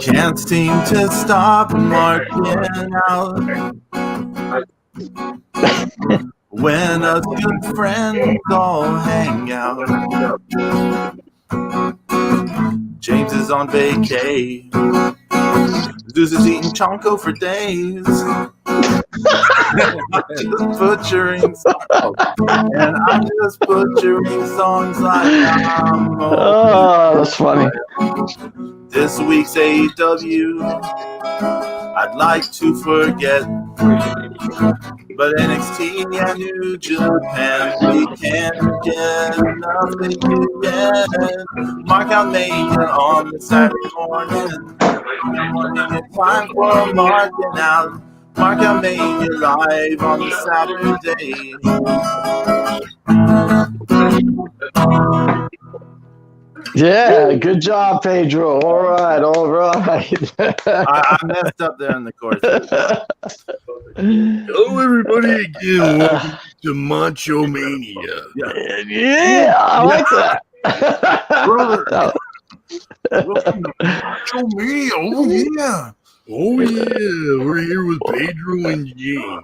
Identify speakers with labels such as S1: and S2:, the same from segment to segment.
S1: Can't seem to stop marking out when us good friends all hang out. James is on vacay. Zeus is eating chonko for days. I'm just butchering songs. And I'm just butchering songs like I'm
S2: Oh, that's funny.
S1: This week's AEW, I'd like to forget. But NXT and New Japan, we can't get enough of you yet. Mark out Mania on the Saturday morning. It's time for marking out. Mark out Mania live on the Saturday.
S2: Yeah, good job, Pedro. All right.
S1: I messed up there in the course.
S3: Hello, everybody, again. Welcome to Macho Mania.
S2: Yeah, I like that.
S1: Brother. Welcome to Macho Mania. Oh, yeah.
S3: Oh, yeah. We're here with Pedro and James.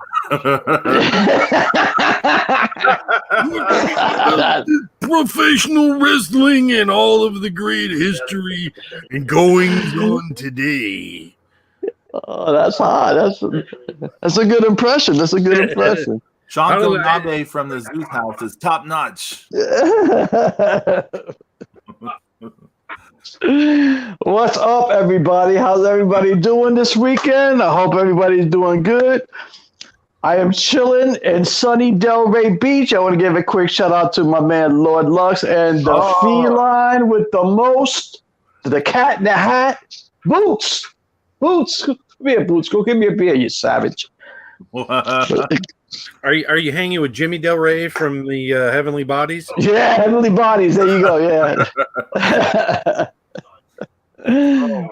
S3: Professional wrestling and all of the great history and goings on today.
S2: Oh, that's hot. That's a good impression. That's a good impression.
S1: Shanto Nabe from the Zeus house is top notch.
S2: What's up, everybody? How's everybody doing this weekend? I hope everybody's doing good. I am chilling in sunny Delray Beach. I want to give a quick shout out to my man Lord Lux and the feline with the most, the cat in the hat, Boots. Boots, come here, Boots. Go give me a beer, you savage.
S4: Are you hanging with Jimmy Del Rey from the Heavenly Bodies?
S2: Yeah, Heavenly Bodies. There you go. Yeah.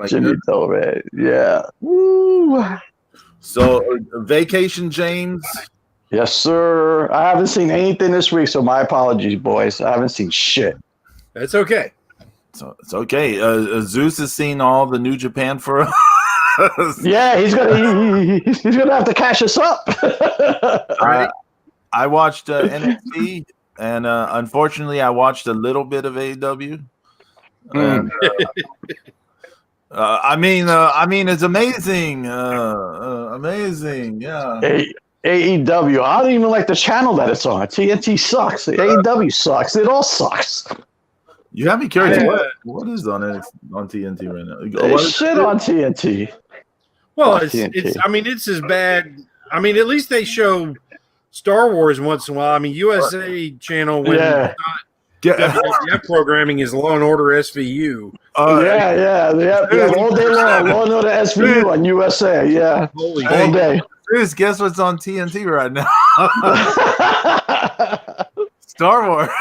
S2: Jimmy Del Rey. Yeah. Woo.
S1: So, vacation, James?
S2: Yes, sir. I haven't seen anything this week, so my apologies, boys. I haven't seen shit.
S4: That's okay.
S1: So it's okay. Zeus has seen all the New Japan for us.
S2: Yeah, he's gonna have to cash us up.
S1: I watched NXT, and unfortunately, I watched a little bit of AEW. I mean, it's amazing, amazing. Yeah.
S2: AEW. I don't even like the channel that it's on. TNT sucks. AEW sucks. It all sucks.
S1: You have me curious. What is on TNT right now?
S2: There's shit on TNT.
S4: Well, it's. I mean, it's as bad. I mean, at least they show Star Wars once in a while. I mean, USA channel when that programming is Law and Order SVU.
S2: Yeah. All day long, Law and Order SVU on USA. Yeah, all day.
S1: Dude, guess what's on TNT right now? Star Wars.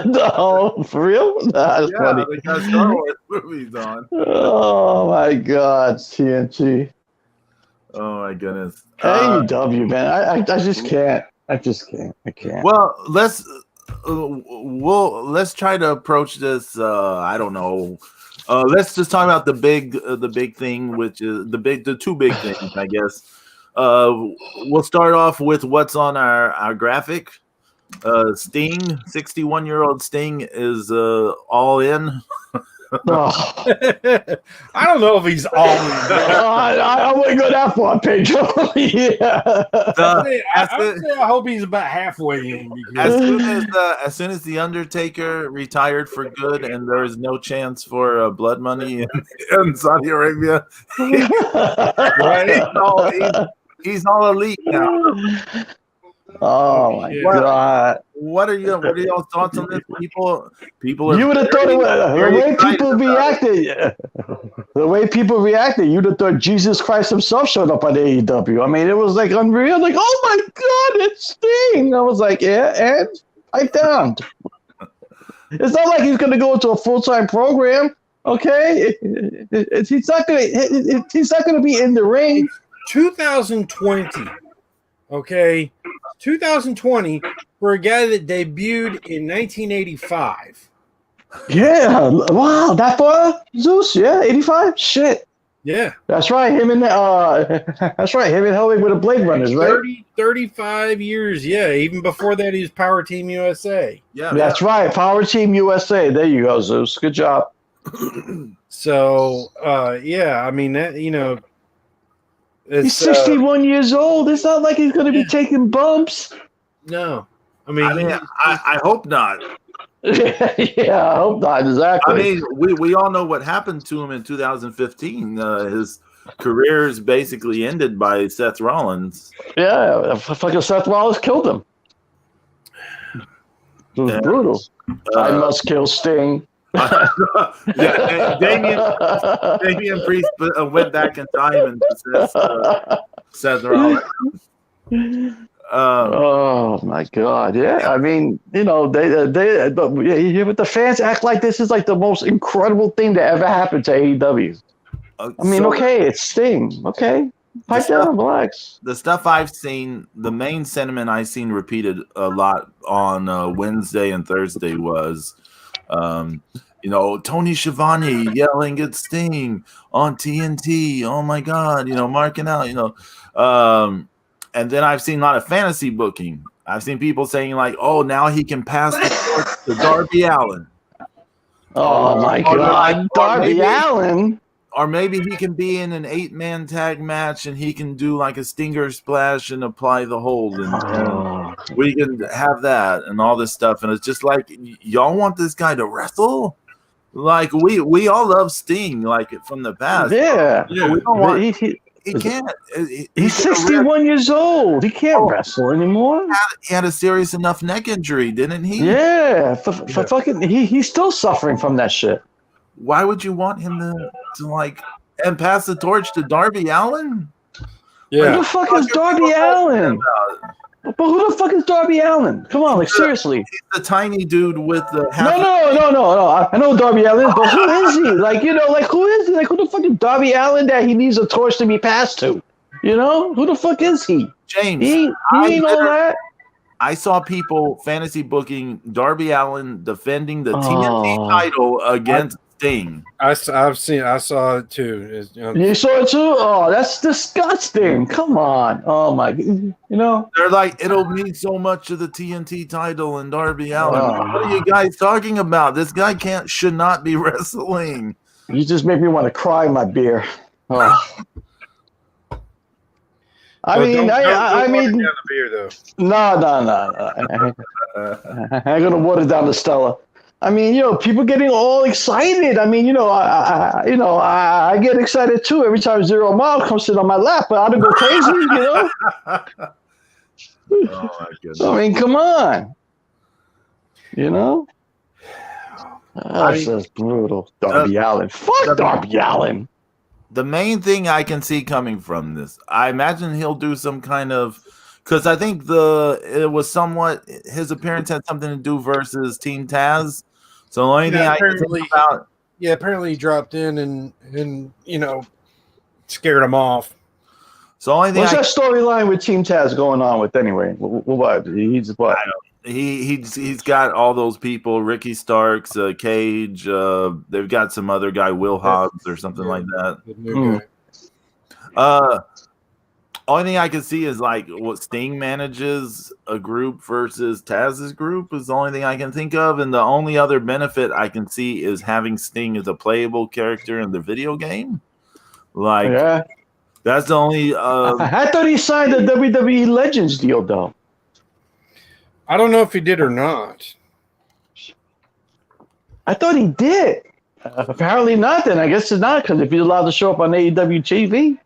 S2: No, for real? That's funny.
S1: They got Star Wars movies on.
S2: Oh my God, TNT.
S1: Oh my goodness.
S2: AEW, man. I just can't. I can't.
S1: Well, let's try to approach this. I don't know. Let's just talk about the big thing, which is the two big things, I guess. We'll start off with what's on our graphic. Sting, 61-year-old Sting is all in.
S4: I don't know if he's all in.
S2: I wouldn't go that far, Pedro. Yeah.
S4: I hope he's about halfway in.
S1: As soon as the Undertaker retired for good, and there is no chance for blood money in Saudi Arabia, right? He's all elite now.
S2: Oh my God!
S1: What are y'all thoughts on this? People.
S2: You would have thought the way people reacted. The way people reacted, you'd have thought Jesus Christ himself showed up on AEW. I mean, it was like unreal. Like, oh my God, it's Sting! I was like, yeah, and pipe down. It's not like he's going to go into a full-time program. Okay, he's not going to be in the ring.
S4: 2020. Okay, 2020. for a guy that debuted in 1985.
S2: Yeah, wow, that far, Zeus. Yeah, 85. Shit,
S4: Yeah,
S2: that's right. Him and that's right. Him and Helwig with the Blade Runners, right?
S4: 35 years. Yeah, even before that, he was Power Team USA.
S1: Yeah,
S2: That's right. Power Team USA. There you go, Zeus. Good job.
S4: So, yeah, I mean that
S2: He's 61 years old. It's not like he's going to be taking bumps.
S4: no,
S1: I mean, I hope not.
S2: Yeah, I hope not. Exactly.
S1: I mean, we all know what happened to him in 2015. His career is basically ended by Seth Rollins.
S2: Yeah, fucking Seth Rollins killed him. It was brutal. I must kill Sting.
S1: Yeah, Damian Priest went back in time and possessed Seth Rollins.
S2: Oh my God! Yeah, I mean, but the fans act like this is like the most incredible thing that ever happened to AEW. I mean, okay, it's Sting. Okay, pipe down, relax.
S1: The stuff I've seen, the main sentiment I've seen repeated a lot on Wednesday and Thursday was, Tony Schiavone yelling at Sting on TNT. Oh my God, marking out, and then I've seen a lot of fantasy booking. I've seen people saying like, "Oh, now he can pass the torch to Darby Allin."
S2: Oh my God, Darby Allin.
S1: Or maybe he can be in an 8-man tag match and he can do like a stinger splash and apply the hold, and we can have that and all this stuff. And it's just like, y'all want this guy to wrestle? Like we all love Sting, like from the past.
S2: Yeah,
S1: we don't want. He can't.
S2: He's 61 years old. He can't wrestle anymore.
S1: He had a serious enough neck injury, didn't he?
S2: Yeah, for fucking, he's still suffering from that shit.
S1: Why would you want him to like and pass the torch to Darby Allin?
S2: Yeah. Who the fuck is Darby Allin? But who the fuck is Darby Allin? Come on, like seriously.
S1: He's the tiny dude with the
S2: No. I know who Darby Allin is, but who is he? Like, who is he? Like, who the fuck is Darby Allin that he needs a torch to be passed to? Who the fuck is he?
S1: James.
S2: He ain't all that.
S1: I saw people fantasy booking Darby Allin defending the TNT title against Sting.
S4: I saw it too.
S2: You saw it too? Oh, that's disgusting. Come on. Oh my,
S1: They're like, it'll mean so much to the TNT title and Darby Allin. What are you guys talking about? This guy should not be wrestling.
S2: You just make me want to cry in my beer. Oh. I mean,
S4: the beer though.
S2: No. I ain't gonna water down the Stella. I mean, people getting all excited. I mean, I get excited too every time Zero Mile comes sit on my lap, but I don't go crazy,
S1: Oh my goodness!
S2: I mean, come on, That's brutal. Darby Allin. Fuck Darby Allin.
S1: The main thing I can see coming from this, I imagine he'll do some kind of, because I think it was somewhat, his appearance had something to do versus Team Taz. So the only thing I can think about,
S4: apparently he dropped in and scared him off.
S1: So only thing
S2: what's that storyline with Team Taz going on with anyway? What he's what?
S1: He's got all those people, Ricky Starks, Cage. They've got some other guy, Will Hobbs or something like that. Only thing I can see is like what Sting manages a group versus Taz's group is the only thing I can think of, and the only other benefit I can see is having Sting as a playable character in the video game. Like, that's the only.
S2: I thought he signed the WWE Legends deal though.
S4: I don't know if he did or not.
S2: I thought he did. Apparently not. Then I guess it's not, because if he's allowed to show up on AEW TV.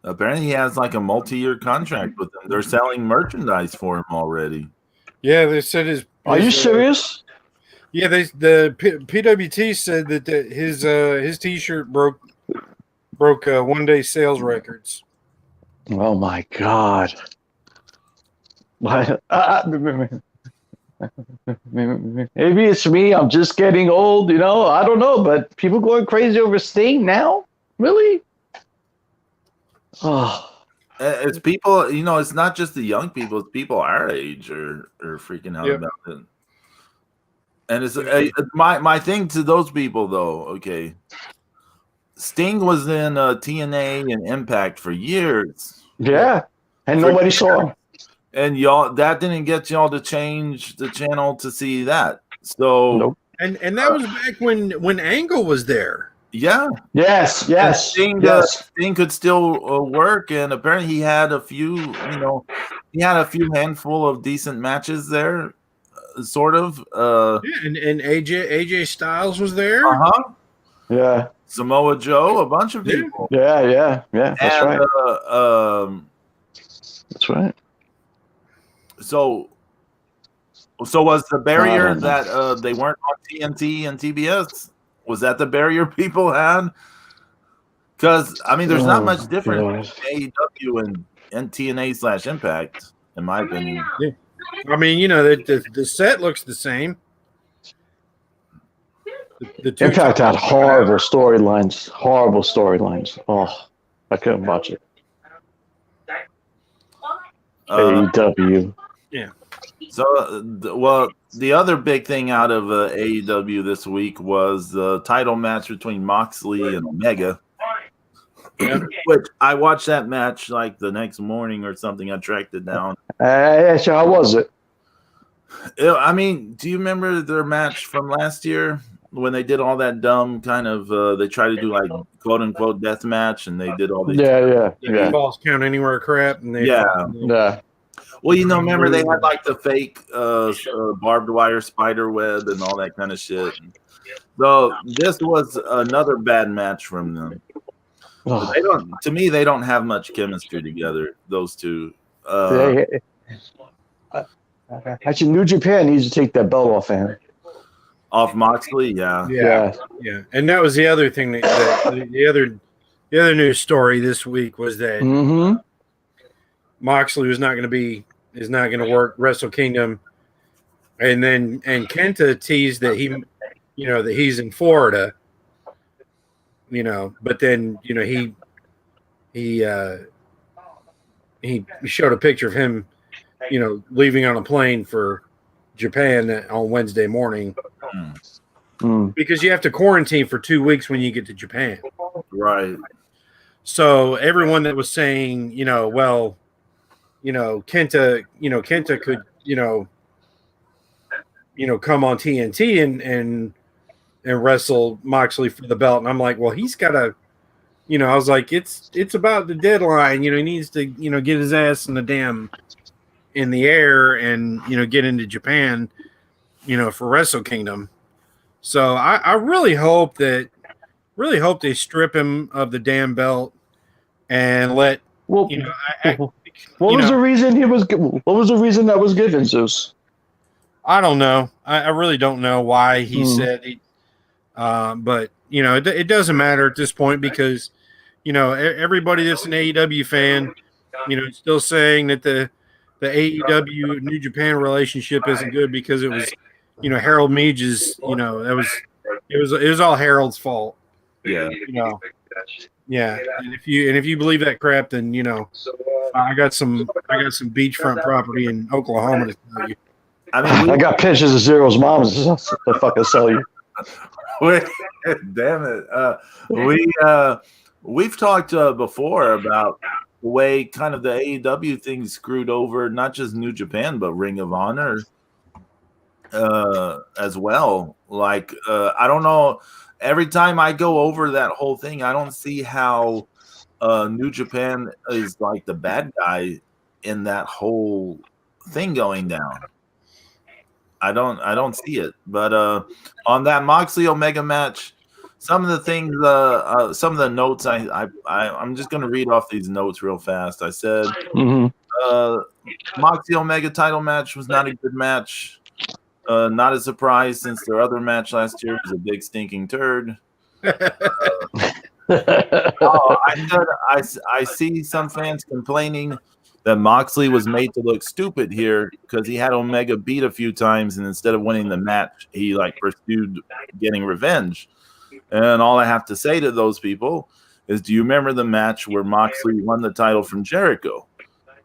S1: Apparently he has like a multi-year contract with them. They're selling merchandise for him already.
S4: Yeah, they said his.
S2: Are you serious?
S4: Yeah, the PWT said that his T-shirt broke 1-day sales records.
S2: Oh my God. Maybe it's me. I'm just getting old, I don't know, but people going crazy over Sting now? Really? Oh.
S1: It's people, it's not just the young people, it's people our age are freaking out about it. And it's my thing to those people though, okay. Sting was in TNA and Impact for years.
S2: Yeah. And nobody saw him.
S1: And y'all, that didn't get y'all to change the channel to see that. So
S2: nope.
S4: And that was back when Angle was there.
S1: Yeah.
S2: Yes.
S1: Sting could still work, and apparently he had a few. He had a few handful of decent matches there, sort of.
S4: And AJ Styles was there.
S2: Yeah.
S1: Samoa Joe, a bunch of people.
S2: Yeah. That's right. That's right.
S1: So was the barrier that they weren't on TNT and TBS? Was that the barrier people had? Because there's not much difference between AEW and TNA/Impact, in my opinion.
S4: Yeah. The set looks the same. The
S2: Impact had horrible storylines. Oh, I couldn't watch it. AEW.
S4: Yeah.
S1: So, the other big thing out of AEW this week was the title match between Moxley and Omega. Which I watched that match like the next morning or something. I tracked it down.
S2: So how was it?
S1: Do you remember their match from last year when they did all that dumb kind of? They tried to do like quote unquote death match, and they did all these
S4: false count anywhere crap. And
S1: Well, remember they had like the fake barbed wire spider web and all that kind of shit. So this was another bad match from them. They don't have much chemistry together, those two.
S2: Actually, New Japan needs to take that belt off of him.
S1: Off Moxley, yeah.
S4: And that was the other thing the other news story this week was that Moxley is not going to work Wrestle Kingdom, and Kenta teased that that he's in Florida, but then he showed a picture of him, leaving on a plane for Japan on Wednesday morning, because you have to quarantine for 2 weeks when you get to Japan,
S1: right?
S4: So everyone that was saying, Kenta could, come on TNT and wrestle Moxley for the belt. And I'm like, well, he's got to, I was like, it's about the deadline. He needs to, get his ass in the air and, get into Japan, for Wrestle Kingdom. So I really hope they strip him of the damn belt and let,
S2: what was the reason that was given, Zeus?
S4: I don't know. I really don't know why he said it. But it doesn't matter at this point because everybody that's an AEW fan, is still saying that the AEW New Japan relationship isn't good because it was Harold Meage's, it was all Harold's fault.
S1: Yeah.
S4: Yeah. And if you believe that crap, then I got some beachfront property in Oklahoma to tell you.
S2: I got pictures of Zero's mom to fucking sell you.
S1: Wait, damn it. We've talked before about the way kind of the AEW thing screwed over not just New Japan but Ring of Honor as well. Like I don't know. Every time I go over that whole thing, I don't see how New Japan is like the bad guy in that whole thing going down. I don't see it. But on that Moxley Omega match, some of the things, some of the notes, I'm just going to read off these notes real fast. I said Moxley Omega title match was not a good match. Not a surprise since their other match last year was a big stinking turd. I see some fans complaining that Moxley was made to look stupid here because he had Omega beat a few times, and instead of winning the match, he pursued getting revenge. And all I have to say to those people is, do you remember the match where Moxley won the title from Jericho?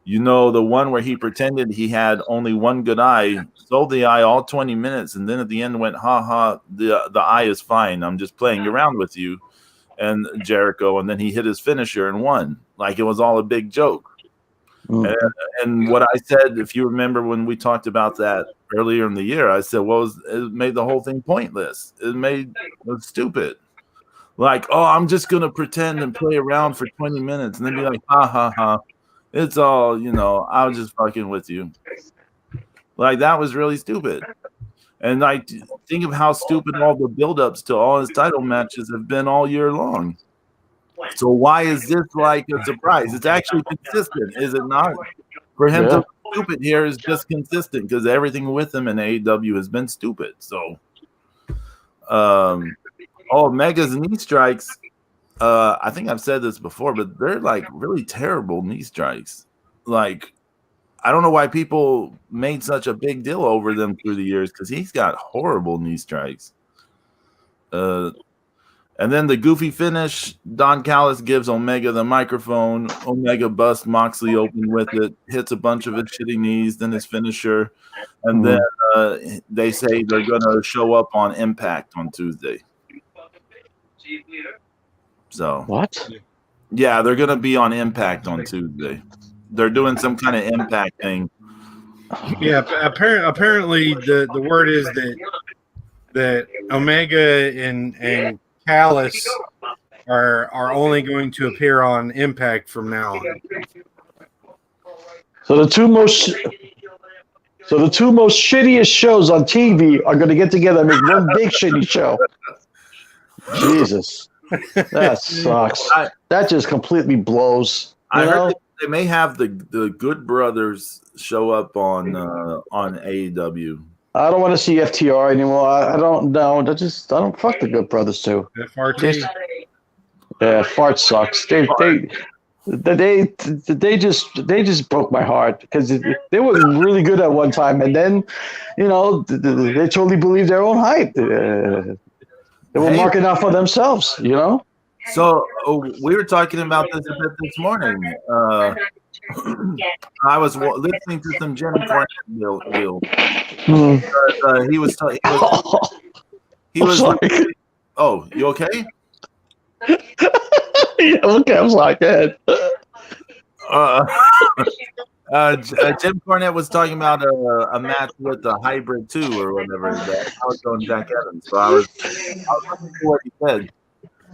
S1: You know, the one where he pretended he had only one good eye, sold the eye all 20 minutes, and then at the end went, ha ha, the eye is fine. I'm just playing around with you and Jericho. And then he hit his finisher and won. Like it was all a big joke. And what I said, if you remember when we talked about that earlier in the year, I said, well, it made the whole thing pointless. It was stupid. Like, oh, I'm just going to pretend and play around for 20 minutes and then be like, ha, ha, ha. It's all, you know, I was just fucking with you. Like, that was really stupid. And I think of how stupid all the buildups to all his title matches have been all year long. So why is this like a surprise? It's actually consistent, is it not? For him to be stupid here is just consistent because everything with him in AEW has been stupid. So, Omega's knee strikes. I think I've said this before, but they're like really terrible knee strikes. Like, I don't know why people made such a big deal over them through the years because he's got horrible knee strikes. And then the goofy finish, Don Callis gives Omega the microphone. Omega busts Moxley open with it, hits a bunch of his shitty knees, then his finisher. And then they say they're going to show up on Impact on Tuesday. So
S2: what?
S1: Yeah, they're going to be on Impact on Tuesday. They're doing some kind of Impact thing.
S4: Yeah, apparently the word is that Omega and Callis are only going to appear on Impact from now on.
S2: So the two most shittiest shows on TV are going to get together and make one big shitty show. Jesus, that sucks. That just completely blows.
S1: I heard they may have the Good Brothers show up on AEW.
S2: I don't want to see FTR anymore. I don't know. I don't fuck the Good Brothers too.
S4: FRT.
S2: Yeah, Fart sucks. They just broke my heart because they were really good at one time, and then, you know, they totally believed their own hype. They were marking out for themselves, you know.
S1: So we were talking about this a bit this morning. I was listening to some Jim Cornette deal. He was. Oh, you okay?
S2: Yeah, okay, I'm sorry. Go ahead.
S1: Jim Cornette was talking about a match with the Hybrid 2 or whatever. I was going Jack Evans, so I was listening to what he said.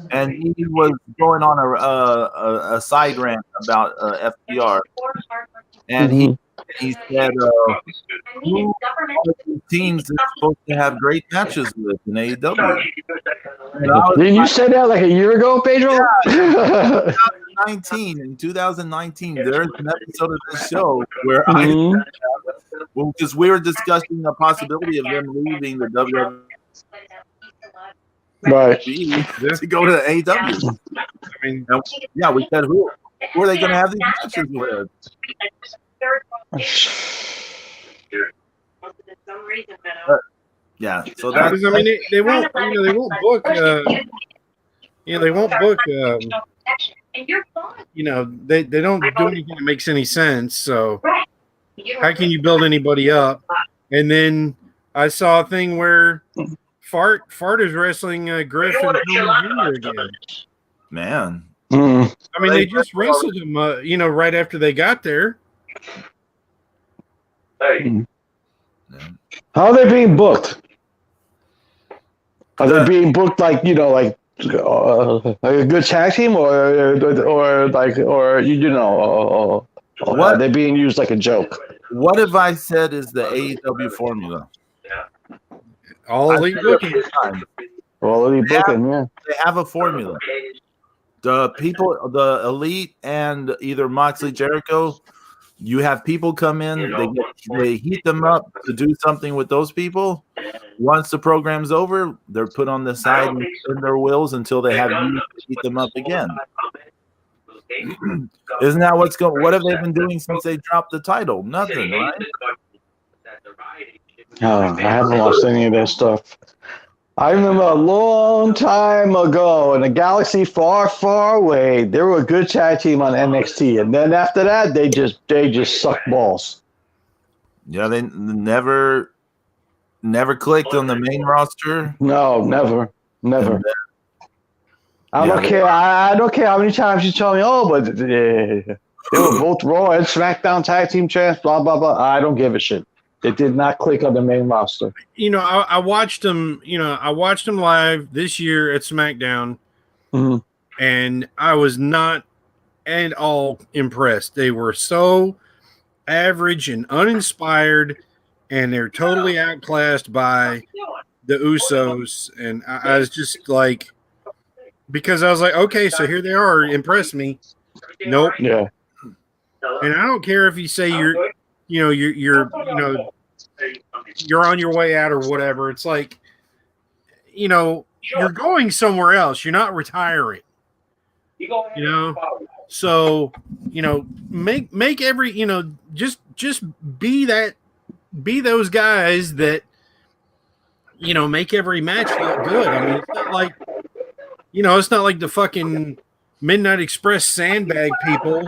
S1: And he was going on a side rant about FTR, and he said, "Who are the teams that's supposed to have great matches with in AEW?"
S2: Didn't you say that like a year ago, Pedro?
S1: Yeah, in 2019, there's an episode of this show where because we were discussing the possibility of them leaving the WWE.
S2: Right.
S1: To go to AEW. I mean, yeah, we said who are they going to have these matches with? Yeah, so that's.
S4: I mean, they won't book. They won't book. They don't do anything that makes any sense. So how can you build anybody up? And then I saw a thing where. Fart is wrestling Griffin Jr. again.
S1: Man.
S4: I mean, they just wrestled him, right after they got there.
S2: Hey. How are they being booked? Are they being booked like a good tag team, or are they being used like a joke?
S1: What have I said is the AEW formula?
S4: All elite booking.
S2: All elite booking, yeah.
S1: They have a formula. The elite and either Moxley, Jericho, you have people come in, they heat them up to do something with those people. Once the program's over, they're put on the side and in their wills until they have you heat them up again. Isn't that what's going? What have they been doing since they dropped the title? Nothing, right?
S2: Oh, I haven't watched any of that stuff. I remember a long time ago in a galaxy far, far away, they were a good tag team on NXT, and then after that, they just sucked balls.
S1: Yeah, they never clicked on the main roster.
S2: No, never. I don't care. I don't care how many times you tell me, oh, but they were both Raw and SmackDown tag team champs, blah, blah, blah. I don't give a shit. They did not click on the main roster.
S4: I watched them. I watched them live this year at SmackDown, and I was not at all impressed. They were so average and uninspired, and they're totally outclassed by the Usos. And I was just like, because I was like, okay, so here they are, impress me. Nope.
S2: Yeah.
S4: And I don't care if you say you're on your way out or whatever. It's like, you're going somewhere else. You're not retiring. So, make every, just be those guys that, make every match look good. I mean, it's not like the fucking Midnight Express sandbag people,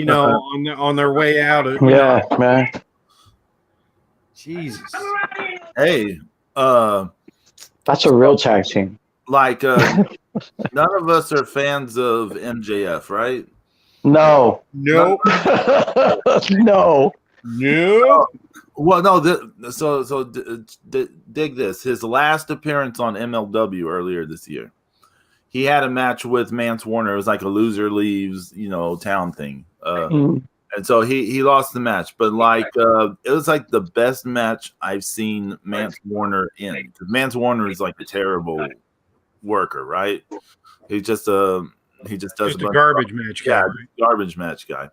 S4: on their way out.
S2: Yeah, man.
S4: Jesus.
S1: Hey,
S2: that's a real tag team.
S1: Like, none of us are fans of MJF, right?
S2: No.
S4: Nope.
S2: No.
S4: No.
S1: Well, no. Dig this. His last appearance on MLW earlier this year, he had a match with Mance Warner. It was like a loser leaves, town thing. And so he lost the match, but it was like the best match I've seen Mance Warner in. Because Mance Warner is like a terrible worker, right? He just does
S4: a garbage match guy.
S1: Yeah, garbage match guy.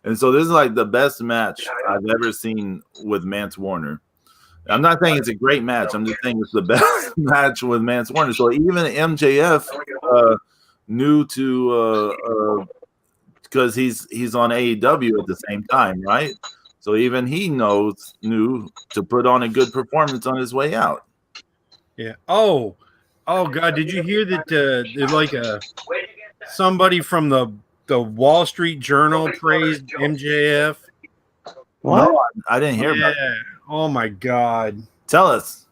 S1: And so this is like the best match I've ever seen with Mance Warner. I'm not saying it's a great match. I'm just saying it's the best match with Mance Warner. So even MJF knew to because he's on AEW at the same time, right? So even he knew to put on a good performance on his way out.
S4: Yeah. Oh God! Did you hear that? Somebody from the Wall Street Journal praised MJF.
S2: What?
S1: No, I didn't hear about it.
S4: Oh my God!
S1: Tell us.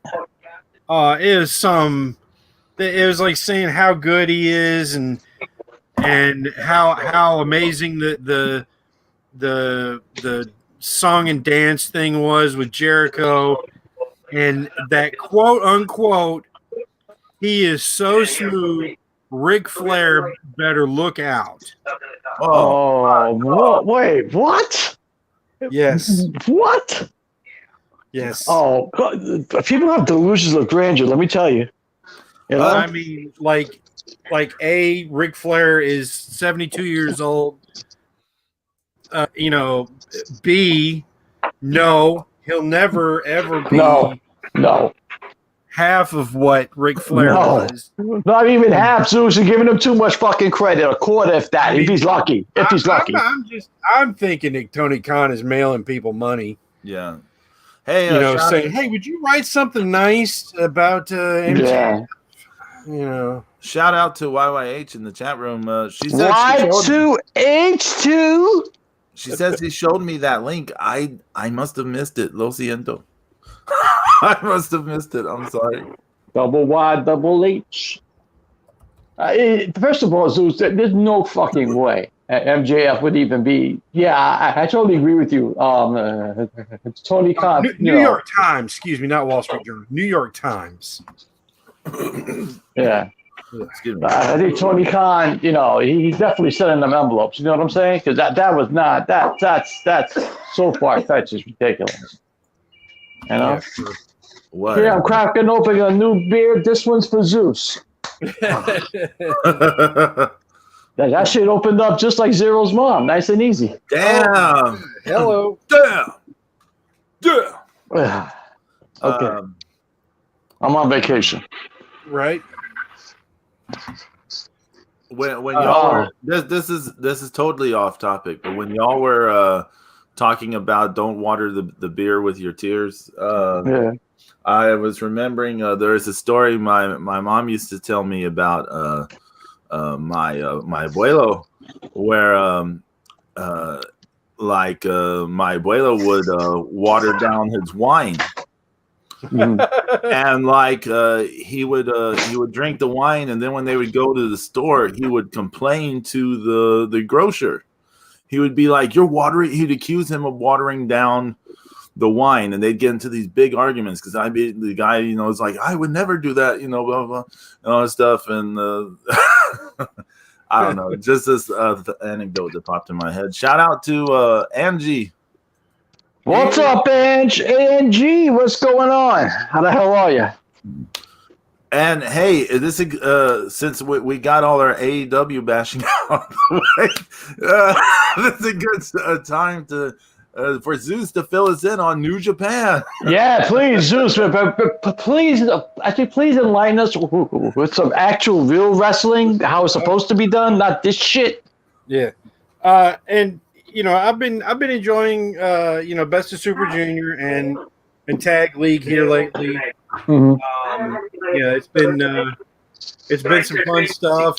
S4: It was like saying how good he is and how amazing the song and dance thing was with Jericho, and that quote unquote, he is so smooth. Ric Flair better look out.
S2: Oh, wait, what?
S4: Yes.
S2: What?
S4: Yes.
S2: Oh, God. People have delusions of grandeur. Let me tell you.
S4: I mean, like Ric Flair is 72 years old. B, no, he'll never ever be.
S2: No.
S4: Half of what Ric Flair was.
S2: Not even half, Zeus. You're giving him too much fucking credit. A quarter, if that. If he's lucky.
S4: I'm thinking that Tony Khan is mailing people money.
S1: Yeah. Hey,
S4: saying, "Hey, would you write something nice about MJ?"
S2: Yeah.
S1: Shout out to YYH in the chat room. She said
S2: Y2H2.
S1: She says he showed me that link. I must have missed it. Lo siento. I must have missed it. I'm sorry.
S2: Double Y, double H. First of all, Zeus, there's no fucking way MJF would even be. Yeah, I totally agree with you. It's Tony Khan.
S4: New York Times, excuse me, not Wall Street Journal. New York Times.
S2: Yeah. I think Tony Khan, he's definitely sending them envelopes. You know what I'm saying? Because that was not that's so far-fetched. It's ridiculous.
S1: What?
S2: Yeah, I'm cracking open a new beer. This one's for Zeus. That shit opened up just like Zero's mom. Nice and easy.
S1: Damn.
S4: Hello.
S1: Damn.
S2: Okay. I'm on vacation.
S4: Right.
S1: When y'all this is totally off topic, but when y'all were talking about don't water the beer with your tears.
S2: Yeah.
S1: I was remembering there's a story my mom used to tell me about my abuelo, where my abuelo would water down his wine. And he would drink the wine, and then when they would go to the store, he would complain to the grocer. He would be like, "You're watering." He'd accuse him of watering down the wine, and they'd get into these big arguments because the guy, is like, "I would never do that," blah blah, and all that stuff. And I don't know, just this anecdote that popped in my head. Shout out to Angie.
S2: What's up, Angie? What's going on? How the hell are you?
S1: And hey, this since we got all our AEW bashing out of the way, this is a good time to for Zeus to fill us in on New Japan.
S2: Yeah, please, Zeus, please enlighten us with some actual real wrestling, how it's supposed to be done, not this shit.
S4: Yeah, and I've been enjoying Best of Super Junior and Tag League here lately.
S2: Mm-hmm.
S4: It's been some fun stuff.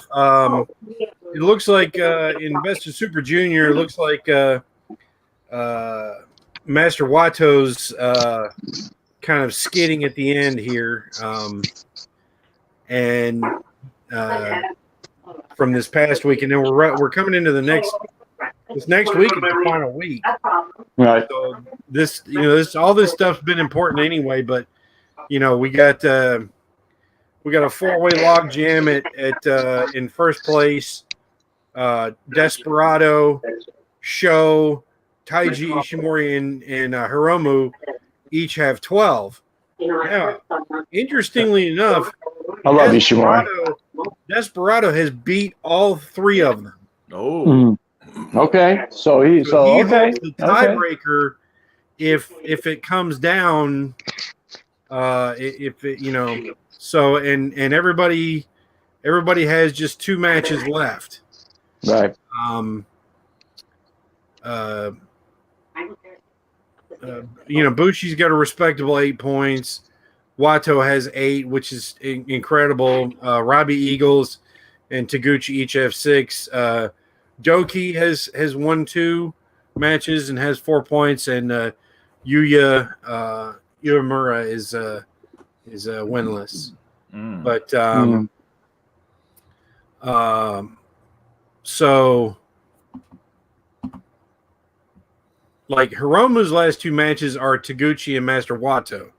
S4: It looks like in Best of Super Junior, it looks like Master Wato's kind of skidding at the end here, and from this past week, and then we're coming into this next week is the final week.
S2: Right.
S4: So all this stuff's been important anyway, but we got a 4-way log jam at in first place. Desperado, Sho, Taiji Ishimori, and Hiromu each have 12. Now, interestingly enough,
S2: I love Ishimori.
S4: Desperado has beat all 3 of them.
S1: Oh.
S2: Mm-hmm. Okay, so he
S4: holds the tiebreaker if it comes down. If it, so and everybody has just 2 matches left.
S2: Right.
S4: Bushi's got a respectable 8 points. Wato has 8, which is incredible. Robbie Eagles and Taguchi each have 6. Doki has won 2 matches and has 4 points, and Yuya Uemura is winless. But so like Hiromu's last 2 matches are Taguchi and Master Wato,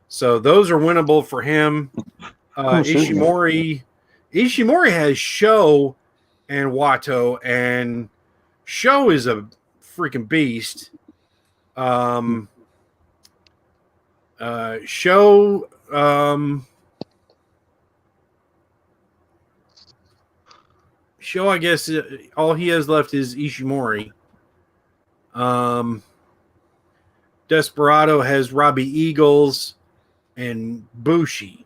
S4: so those are winnable for him. Ishimori has Sho and Wato, and Sho is a freaking beast. Sho, I guess all he has left is Ishimori. Desperado has Robbie Eagles and Bushi.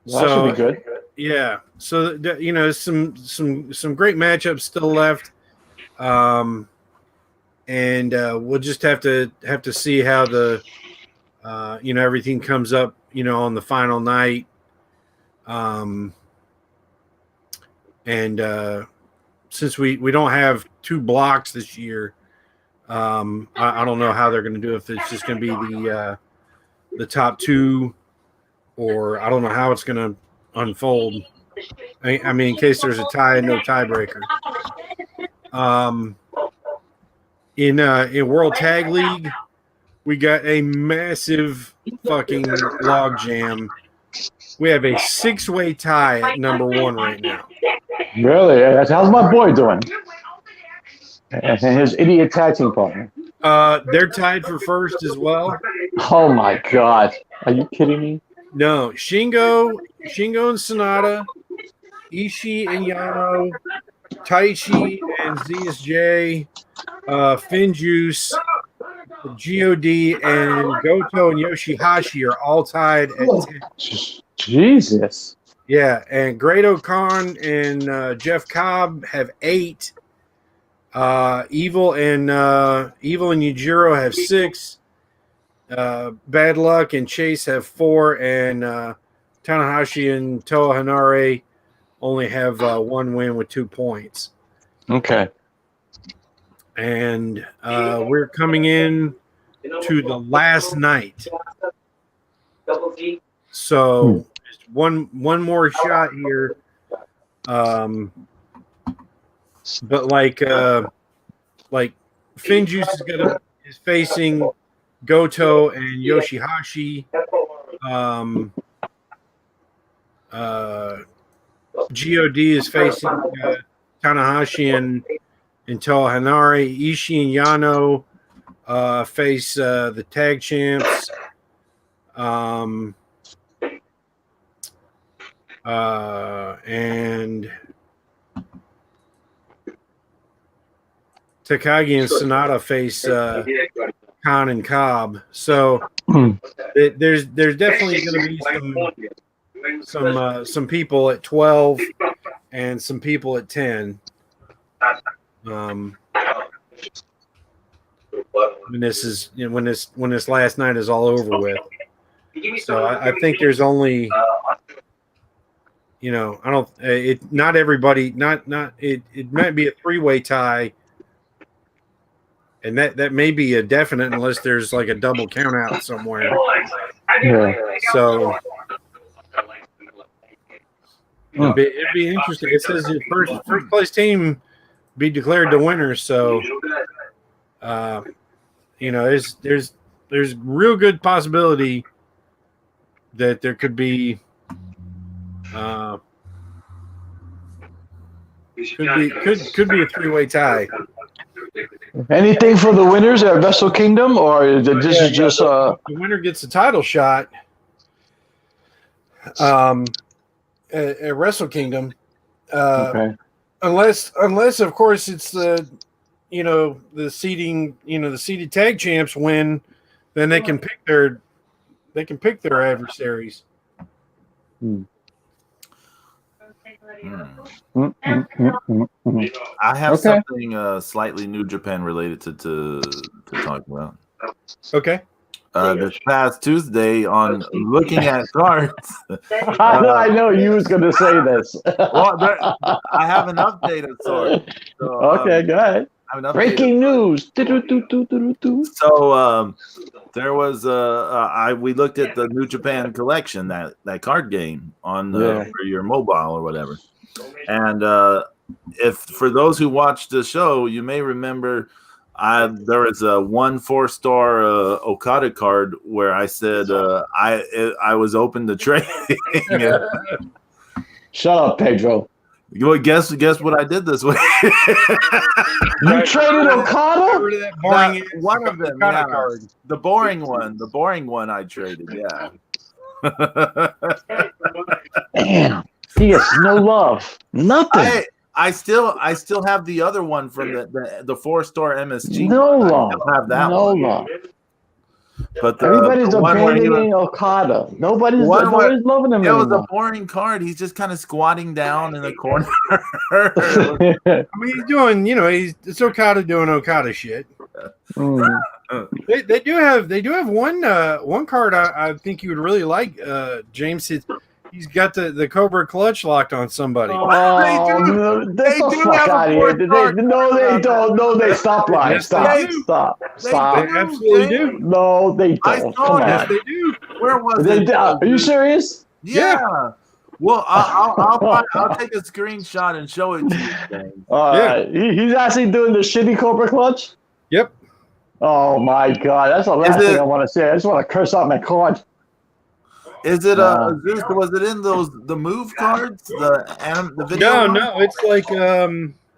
S2: Well, that should be good.
S4: Yeah, so some great matchups still left, and we'll just have to see how the everything comes up on the final night, and since we don't have 2 blocks this year, I don't know how they're going to do it, if it's just going to be the top 2, or I don't know how it's going to unfold. I mean, in case there's a tie and no tiebreaker. In World Tag League, we got a massive fucking log jam. We have a 6-way tie at number 1 right now.
S2: Really? How's my boy doing? And his idiot tag team partner.
S4: They're tied for first as well.
S2: Oh my God! Are you kidding me?
S4: No, Shingo and Sonata, Ishii and Yano, Taichi and ZSJ, Finjuice, God, and Goto and Yoshihashi are all tied at 10.
S2: Jesus.
S4: Yeah, and Great Khan and Jeff Cobb have 8. Evil and Yujiro have 6. Bad Luck and Chase have 4, and Tanahashi and Toa Hanare only have 1 win with 2 points.
S2: Okay.
S4: And we're coming in to the last night. So just one more shot here. But like Finjuice is facing Goto and Yoshihashi. God is facing Tanahashi and Toa Hanare. Ishii and Yano face the tag champs. And Takagi and Sonata face Khan and Cobb. So there's definitely going to be some people at 12 and some people at 10. When this last night is all over with. So I think there's only, not everybody, it might be a 3-way tie, and that may be a definite unless there's like a double count out somewhere.
S2: Yeah.
S4: So it'd be interesting. It says the first place team be declared the winner. So there's real good possibility that there could be could be a 3-way tie.
S2: Anything for the winners at Wrestle Kingdom, or is it just
S4: the winner gets a title shot at Wrestle Kingdom.
S2: Okay.
S4: Unless of course it's the seeding, the seeded tag champs win, then they can pick their adversaries.
S1: I have something slightly New Japan related to talk about.
S4: Okay.
S1: This past Tuesday on looking at cards.
S2: I know you was going to say this.
S1: Well, I have an update of sorts. So,
S2: okay, go ahead. Breaking news.
S1: So there was we looked at the New Japan collection, that card game on for your mobile or whatever. And if for those who watched the show, you may remember there was a 1 4-star Okada card where I said I was open to trading.
S2: Shut up, Pedro.
S1: Well, guess what I did this week?
S2: You traded Okada?
S1: One of them, yeah. Card. The boring one I traded, yeah.
S2: Damn, he gets no love, nothing.
S1: I still have the other one from the 4-star MSG.
S2: No love.
S1: I have that one.
S2: No love.
S1: But
S2: everybody's abandoning Okada. Nobody's loving him.
S1: It was a boring card. He's just kind of squatting down in the corner.
S4: I mean, he's doing, it's Okada doing Okada shit. They do have one card I think you would really like, James. He's got the Cobra clutch locked on somebody.
S2: Oh, they do fuck out of here. No, they don't. No, they stop lying. Stop.
S4: They absolutely do.
S2: No, they don't. Come on.
S4: Yes, they do.
S1: Where was it?
S2: Are you serious?
S1: Yeah. Well, I'll take a screenshot and show it to you, James.
S2: All right. He's actually doing the shitty Cobra clutch?
S4: Yep.
S2: Oh, my God. That's the last thing I want to say. I just want to curse out my card.
S1: Is it Zeus? Was it in the move cards? The video?
S4: No. It's like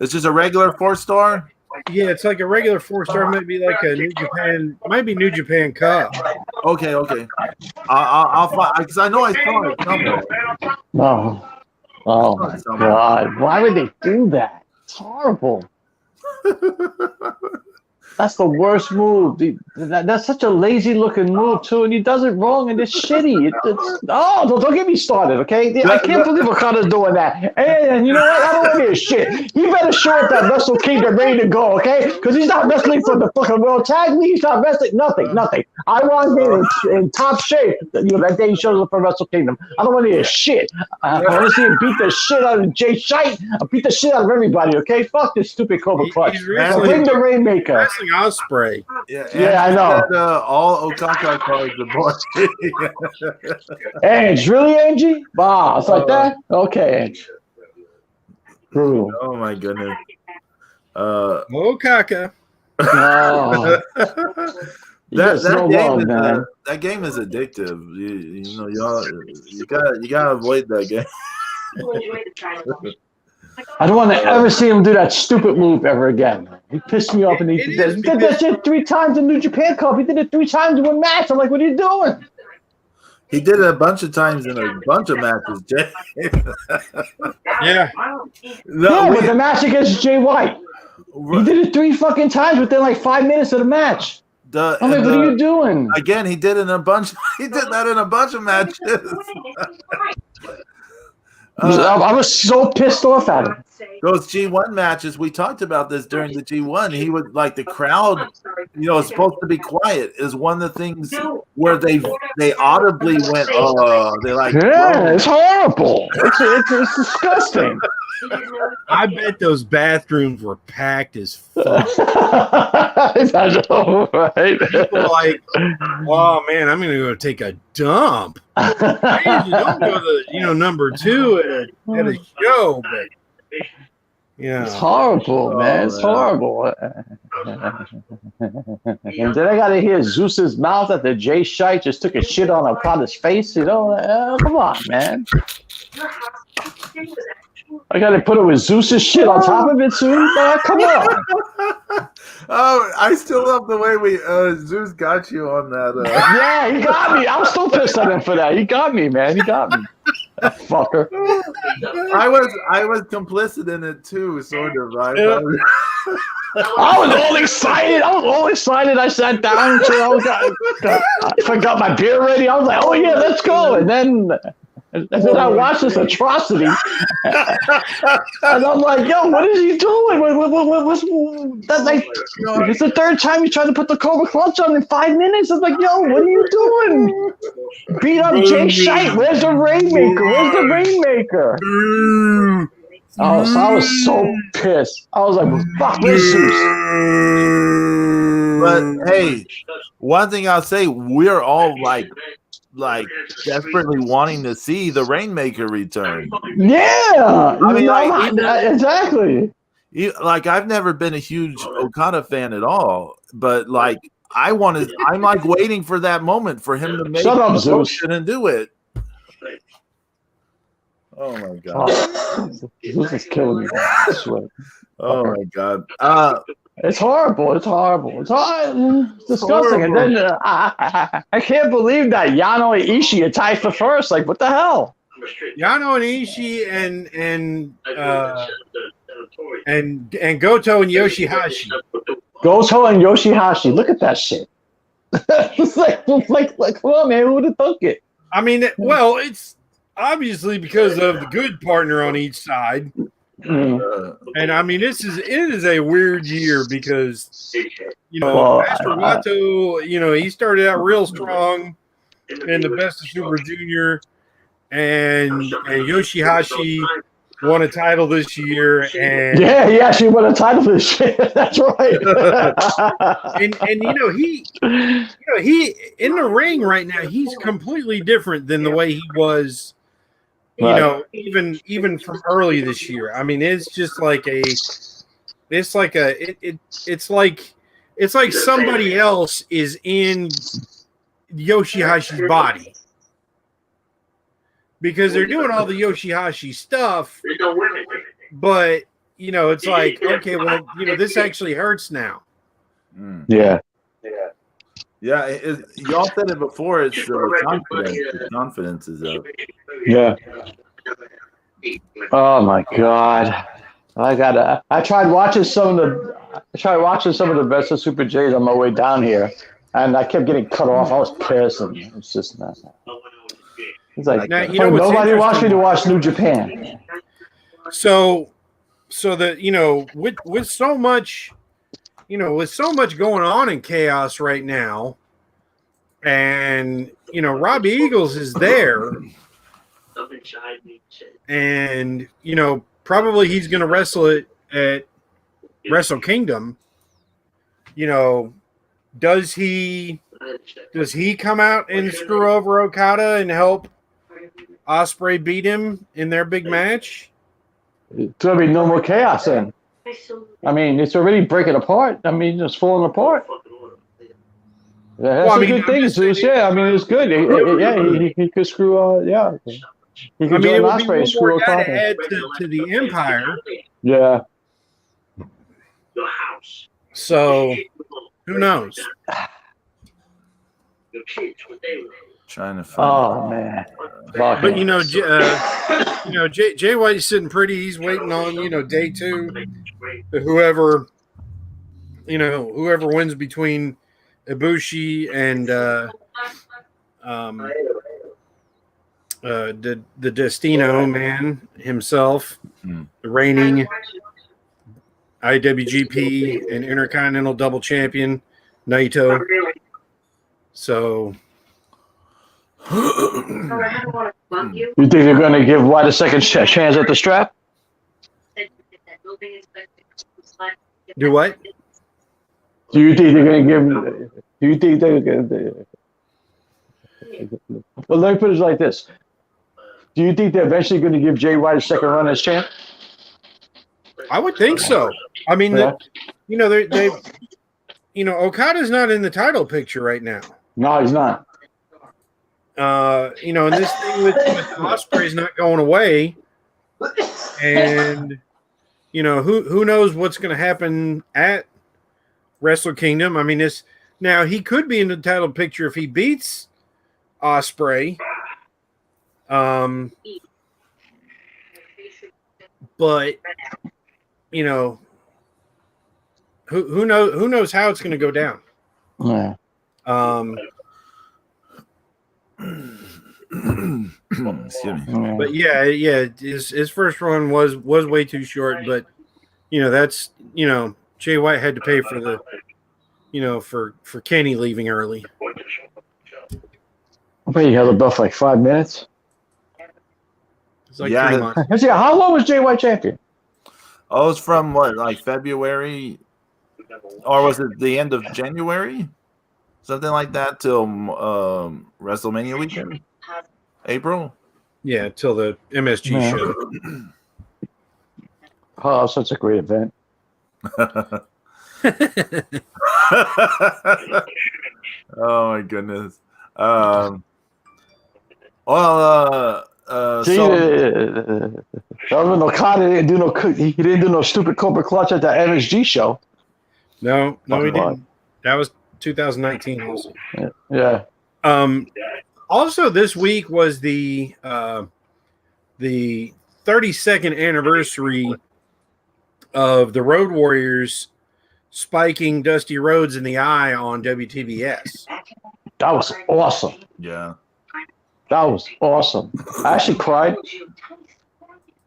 S1: it's just a regular 4-star.
S4: Yeah, it's like a regular 4-star. Might be like a New Japan. Might be New Japan Cup.
S1: Okay. I'll find because I know I saw it somewhere.
S2: Oh my God! Why would they do that? It's horrible. That's the worst move. That's such a lazy looking move too, and he does it wrong, and it's shitty. Don't get me started, okay? I can't believe Okada's doing that. And you know what? I don't want to hear shit. He better show up that Wrestle Kingdom ready to go, okay? Because he's not wrestling for the fucking World Tag League. He's not wrestling nothing. I want him in top shape. That day he shows up for Wrestle Kingdom. I don't want to hear shit. I want to see him beat the shit out of Jay Shite. Beat the shit out of everybody, okay? Fuck this stupid Cobra Clutch. Bring the Rainmaker.
S4: Osprey.
S2: Yeah, I know.
S1: All Okaka cards are bought.
S2: Ange, really, Angie? Wow, it's like that? Okay, Ange. Brutal.
S1: Oh, my goodness.
S4: Okaka.
S2: Oh.
S1: That game is addictive. You know, you gotta avoid that game.
S2: I don't want to ever see him do that stupid move ever again. He pissed me off, and he did that shit 3 times in New Japan Cup. He did it 3 times in one match. I'm like, what are you doing?
S1: He did it a bunch of times in a bunch of matches, Jay.
S4: Yeah.
S2: But the match against Jay White. He did it 3 fucking times within like 5 minutes of the match. I'm like, what are you doing?
S1: Again, he did that in a bunch of matches.
S2: I was so pissed off at him.
S1: Those G1 matches, we talked about this during the G1. He would like the crowd, is supposed to be quiet. Is one of the things where they audibly went,
S2: it's horrible. It's disgusting.
S4: I bet those bathrooms were packed as fuck.
S2: I know, right?
S4: People like, oh man, I'm gonna go take a dump. I usually don't go to number 2 at a show, but
S2: it's horrible, man. It's horrible. And then I gotta hear Zeus's mouth that the Jay Shite just took a shit on Okada's face. Come on, man. I gotta put it with Zeus's shit on top of it soon. Come on.
S1: Oh, I still love the way Zeus got you on that.
S2: Yeah, he got me. I'm still pissed at him for that. He got me, man. He got me. That fucker.
S1: I was complicit in it too, sort of. Right?
S2: I was all excited. I sat down until I forgot my beer ready. I was like, oh yeah, let's go. And then I watched this atrocity, and I'm like, "Yo, what is he doing? What's that? Like, it's the 3rd time he tried to put the Cobra Clutch on in 5 minutes." I'm like, "Yo, what are you doing? Beat up Jay Shite. Where's the Rainmaker? Oh, so I was so pissed. I was like, "Fuck this Zeus."
S1: But hey, one thing I'll say, we're all like desperately wanting to see the Rainmaker return.
S2: Yeah, I mean, exactly.
S1: I've never been a huge Okada fan at all, but I'm waiting for that moment for him to make
S2: Shut up,
S1: the motion
S2: Zeus.
S1: and do it. Oh my god,
S2: Zeus is killing me. I swear.
S1: Oh my god.
S2: It's horrible. It's disgusting. And then I can't believe that Yano and Ishii are tied for first. Like, what the hell?
S4: Yano and Ishii and Goto and Yoshihashi.
S2: Look at that shit. It's like, come on, man. Who would have thunk it?
S4: I mean, well, it's obviously because of the good partner on each side. And I mean, it is a weird year because Master Wato, he started out real strong in the Best of Super Junior, and Yoshihashi won a title this year, and
S2: he actually won a title this year. That's right.
S4: and he in the ring right now, he's completely different than the way he was. Even from early this year. I mean, it's just like it's like somebody else is in Yoshihashi's body because they're doing all the Yoshihashi stuff, but it's like, okay, well, this actually hurts now.
S2: Yeah.
S1: Yeah, y'all said it before. It's confidence. The confidence is up.
S2: Yeah. Oh my god! I tried watching some of the. tried watching some of the best of Super J's on my way down here, and I kept getting cut off. I was pissed, and it's just not. It's like
S4: now, you know what's
S2: nobody wants me
S4: interesting?
S2: to watch New Japan.
S4: So that with so much, with so much going on in chaos right now, and Robbie Eagles is there, and probably he's going to wrestle it at Wrestle Kingdom. Does he come out and screw over Okada and help Ospreay beat him in their big match?
S2: It's gonna be no more chaos then. I mean, it's already breaking apart. I mean, it's falling apart. Yeah, that's a good thing, Zeus. Yeah, I mean, it's good. He could screw. He could join Ospreay, screw Okada.
S4: To add to the Empire.
S2: Yeah.
S4: So, who knows?
S1: Trying to find.
S2: Oh man.
S4: But Jay White's sitting pretty. He's waiting on day 2. Whoever wins between Ibushi and the Destino man himself, the reigning IWGP and Intercontinental Double Champion Naito. So.
S2: You think they're going to give White a second chance at the strap?
S4: Do what?
S2: Do you think they're going to give? Do you think they're going to? Well, let me put it like this: do you think they're eventually going to give Jay White a second run as champ?
S4: I would think so. I mean, they Okada's not in the title picture right now.
S2: No, he's not.
S4: And this thing with Ospreay's not going away, and who knows what's going to happen at Wrestle Kingdom. I mean, now he could be in the title picture if he beats Ospreay, but who knows how it's going to go down.
S2: Yeah.
S4: But his first run was way too short, but that's Jay White had to pay for the for Kenny leaving early.
S2: I bet you held the belt for like 5 minutes.
S4: It's like 3 months.
S2: How long was Jay White champion?
S1: Oh, it's from what, like February, or was it the end of January? Something like that till WrestleMania weekend, April.
S4: Yeah, till the MSG show.
S2: Oh, such a great event.
S1: Oh my goodness.
S2: Okada didn't do he didn't do no stupid Cobra Clutch at the MSG show.
S4: No, he didn't. That was 2019 also.
S2: Yeah.
S4: Also this week was the 32nd anniversary of the Road Warriors spiking Dusty Rhodes in the eye on WTBS.
S2: That was awesome.
S1: Yeah.
S2: That was awesome. I actually cried.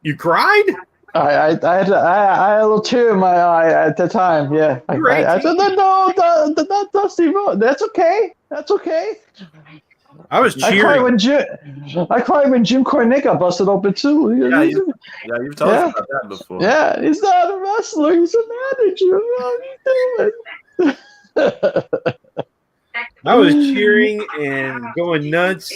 S4: You cried?
S2: I had a little tear in my eye at the time. Yeah. I said, no, Dusty Rhodes. That's okay. That's okay.
S4: I was cheering.
S2: I cried when Jim Cornette got busted open too.
S1: Yeah, you've told us about that before.
S2: Yeah, he's not a wrestler. He's a manager. What are you doing?
S4: I was cheering and going nuts,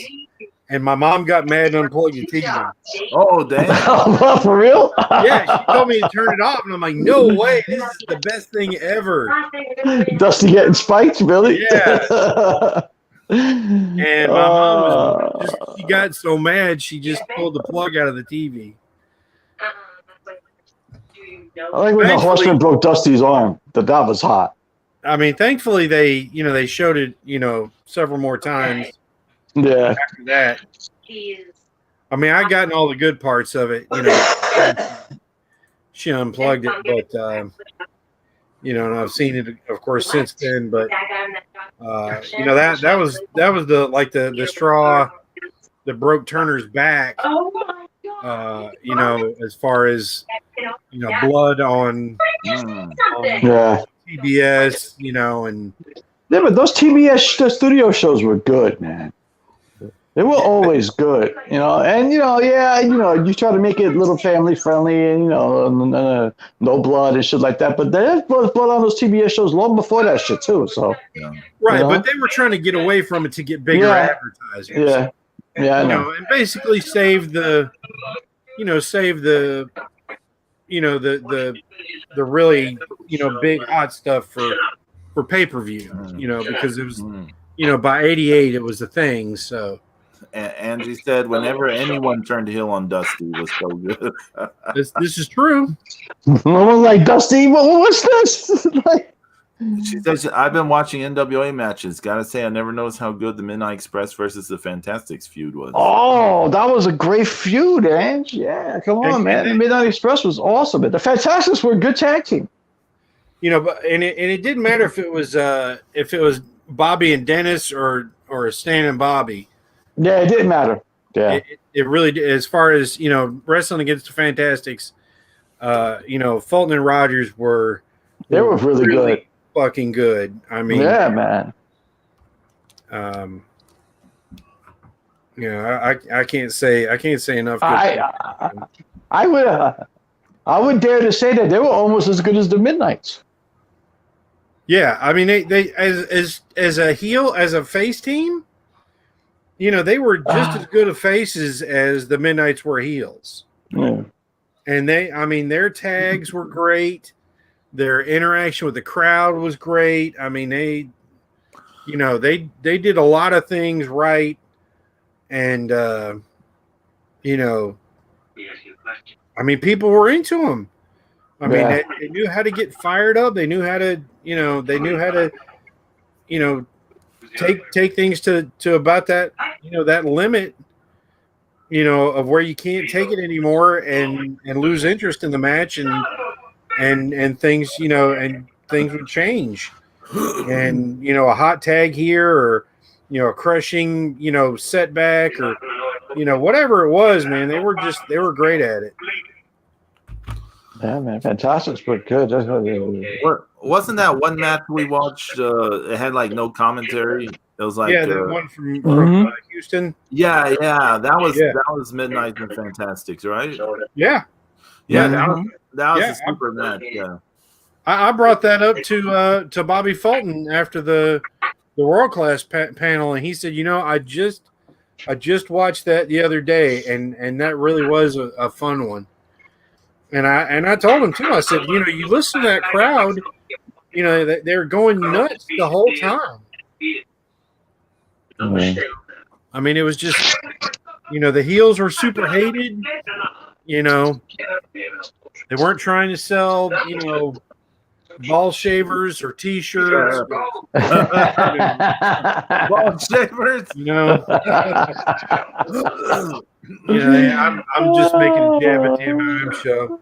S4: and my mom got mad and unplugged the TV.
S1: Oh, damn.
S2: Oh, for real?
S4: Yeah, she told me to turn it off, and I'm like, no way, this is the best thing ever.
S2: Dusty getting spiked, really?
S4: Yeah. And my mom she got so mad, she just pulled the plug out of the TV.
S2: I like when the Horseman broke Dusty's arm. That was hot.
S4: I mean, thankfully they showed it, several more times.
S2: Yeah.
S4: After that, I mean, I gotten all the good parts of it. She unplugged it, but and I've seen it, of course, since then. But that was the straw that broke Turner's back. As far as blood on TBS, and
S2: but those TBS studio shows were good, man. They were always good, and you try to make it a little family friendly, and no blood and shit like that. But there's blood on those TBS shows long before that shit too. So
S4: right, but they were trying to get away from it to get bigger advertisers. I know. And basically save the really big hot stuff for pay-per-view, because it was by 88 it was a thing. So
S1: Angie said whenever anyone turned heel on Dusty was so good.
S4: this is true.
S2: I'm like, Dusty, what's this?
S1: She says, I've been watching NWA matches. Gotta say, I never noticed how good the Midnight Express versus the Fantastics feud was.
S2: Oh, that was a great feud, Ange. Yeah, come on, man. The Midnight Express was awesome. The Fantastics were a good tag team.
S4: But it didn't matter if it was Bobby and Dennis or Stan and Bobby.
S2: Yeah, it didn't matter. Yeah,
S4: it really did. As far as wrestling against the Fantastics, Fulton and Rogers were
S2: really good.
S4: Fucking good. I mean,
S2: yeah, man.
S4: I can't say enough.
S2: I would dare to say that they were almost as good as the Midnights.
S4: Yeah, I mean they as a heel, as a face team, they were just as good of faces as the Midnights were heels.
S2: Yeah.
S4: And their tags were great. Their interaction with the crowd was great. I mean, they did a lot of things right, and people were into them. They knew how to get fired up. They knew how to, take things to about that, that limit, of where you can't take it anymore and lose interest in the match and things, and things would change. And, a hot tag here or, a crushing, setback or, whatever it was, man, they were great at it.
S2: Yeah, man, Fantastics were good.
S1: Wasn't that one match we watched? It had like no commentary. It was like
S4: the one from Houston.
S1: Yeah, that was Midnight and Fantastics, right?
S4: Yeah.
S1: That was a super match. Yeah,
S4: I brought that up to Bobby Fulton after the World Class panel, and he said, I just watched that the other day, and that really was a fun one. And I told him too. I said, you listen to that crowd, they're going nuts the whole time. I mean, it was just, the heels were super hated. They weren't trying to sell, ball shavers or T-shirts.
S1: Ball shavers.
S4: I'm just making a jab at the MM show.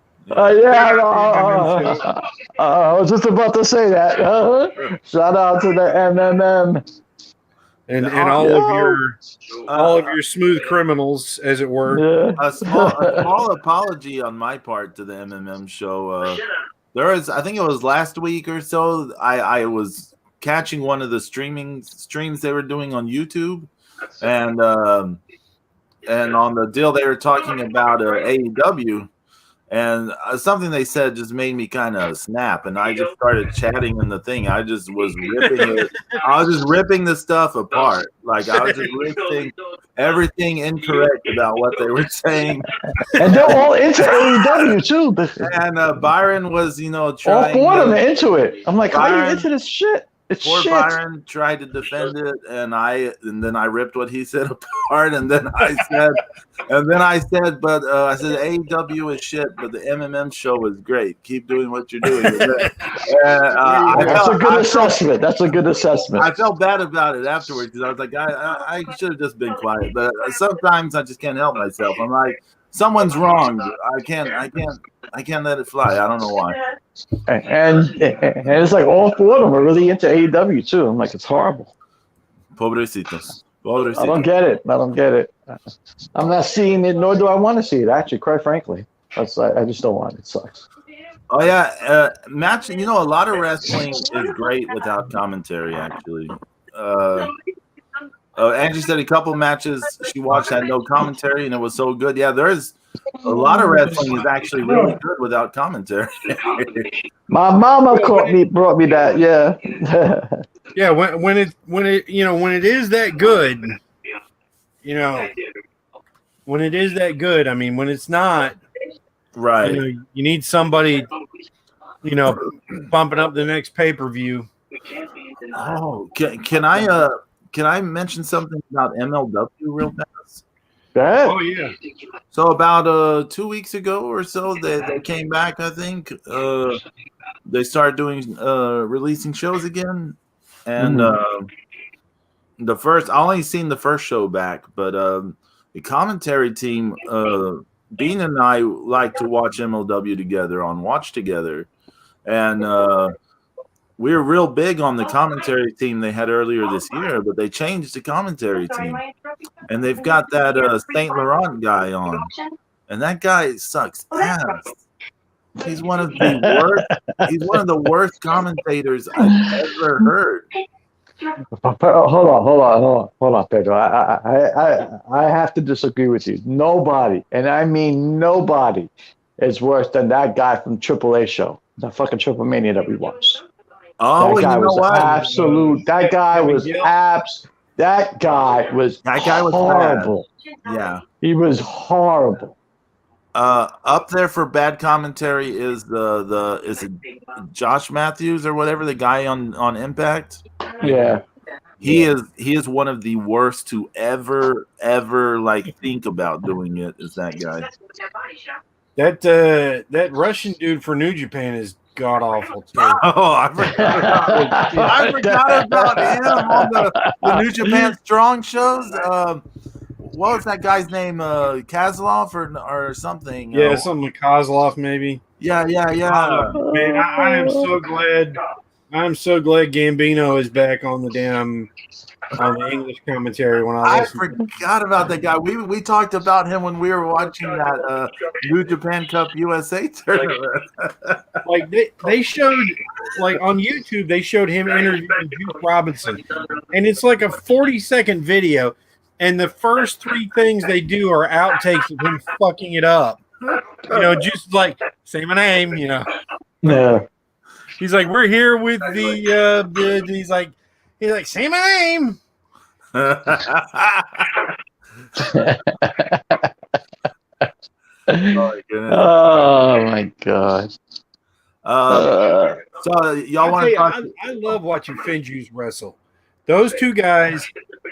S2: I was just about to say that. Shout out to the MMM.
S4: And all of your smooth criminals, as it were.
S1: A small apology on my part to the MMM show. I think it was last week or so, I was catching one of the streams they were doing on YouTube, and on the deal they were talking about AEW. And something they said just made me kind of snap, and I just started chatting in the thing. I just was ripping it. I was just ripping the stuff apart. Like I was just ripping everything incorrect about what they were saying.
S2: And they're all into AEW too.
S1: And Byron was, trying.
S2: All four of them are into it. I'm like, how are you into this shit? It's
S1: poor
S2: shit.
S1: Byron tried to defend it, and then I ripped what he said apart, and then I said, but I said AEW is shit, but the MMM show is great. Keep doing what you're doing.
S2: That's a good assessment. That's a good assessment.
S1: I felt bad about it afterwards because I was like, I should have just been quiet, but sometimes I just can't help myself. I'm like, someone's wrong. I can't let it fly. I don't know why.
S2: And it's like all four of them are really into AEW too. I'm like, it's horrible.
S1: Pobrecitos.
S2: I don't get it. I'm not seeing it, nor do I want to see it. Actually, quite frankly, I just don't want it. It sucks.
S1: Oh yeah, match. You know, a lot of wrestling is great without commentary. Actually, Angie said a couple matches she watched had no commentary, and it was so good. Yeah, there's a lot of wrestling is actually really good without commentary.
S2: My mama brought me that. Yeah.
S4: Yeah, when it is that good, when it is that good. I mean, when it's not,
S1: right?
S4: You need somebody, bumping up the next pay-per-view.
S1: Oh, can I mention something about MLW real fast?
S4: Oh yeah.
S1: So about 2 weeks ago or so, they came back. I think they started doing releasing shows again, and the first I only seen the first show back, but the commentary team, Bean and I like to watch MLW together on Watch Together, and we were real big on the commentary team they had earlier this year, but they changed the commentary team, and they've got that Saint Laurent guy on, and that guy sucks ass. He's one of the worst. He's one of the worst commentators I've ever heard.
S2: Hold on, Pedro. I have to disagree with you. Nobody, and I mean nobody, is worse than that guy from AAA show, the fucking Triple Mania that we watched.
S1: Oh,
S2: that guy
S1: you know
S2: was
S1: what?
S2: absolute. That guy was horrible.
S1: Bad. Yeah,
S2: he was horrible.
S1: Up there for bad commentary is is it Josh Matthews or whatever, the guy on Impact.
S2: Yeah,
S1: he is one of the worst to ever like think about doing it. Is that guy?
S4: That Russian dude for New Japan is god awful too.
S1: Oh, I forgot about him on the New Japan Strong shows. What was that guy's name? Kozlov or something?
S4: Yeah, something like Kozlov maybe.
S1: Yeah.
S4: Man, I am so glad. I'm so glad Gambino is back on the English commentary. When I
S1: forgot about that guy. We talked about him when we were watching that New Japan Cup USA tournament.
S4: Like they showed, like on YouTube, they showed him interviewing Juice Robinson, and it's like a 40-second video, and the first three things they do are outtakes of him fucking it up. Juice is like, say my name,
S2: Yeah.
S4: He's like, we're here with the he's like, say my name.
S2: Oh my god.
S1: So y'all want to talk?
S4: I love watching Finjuice wrestle. Those two guys,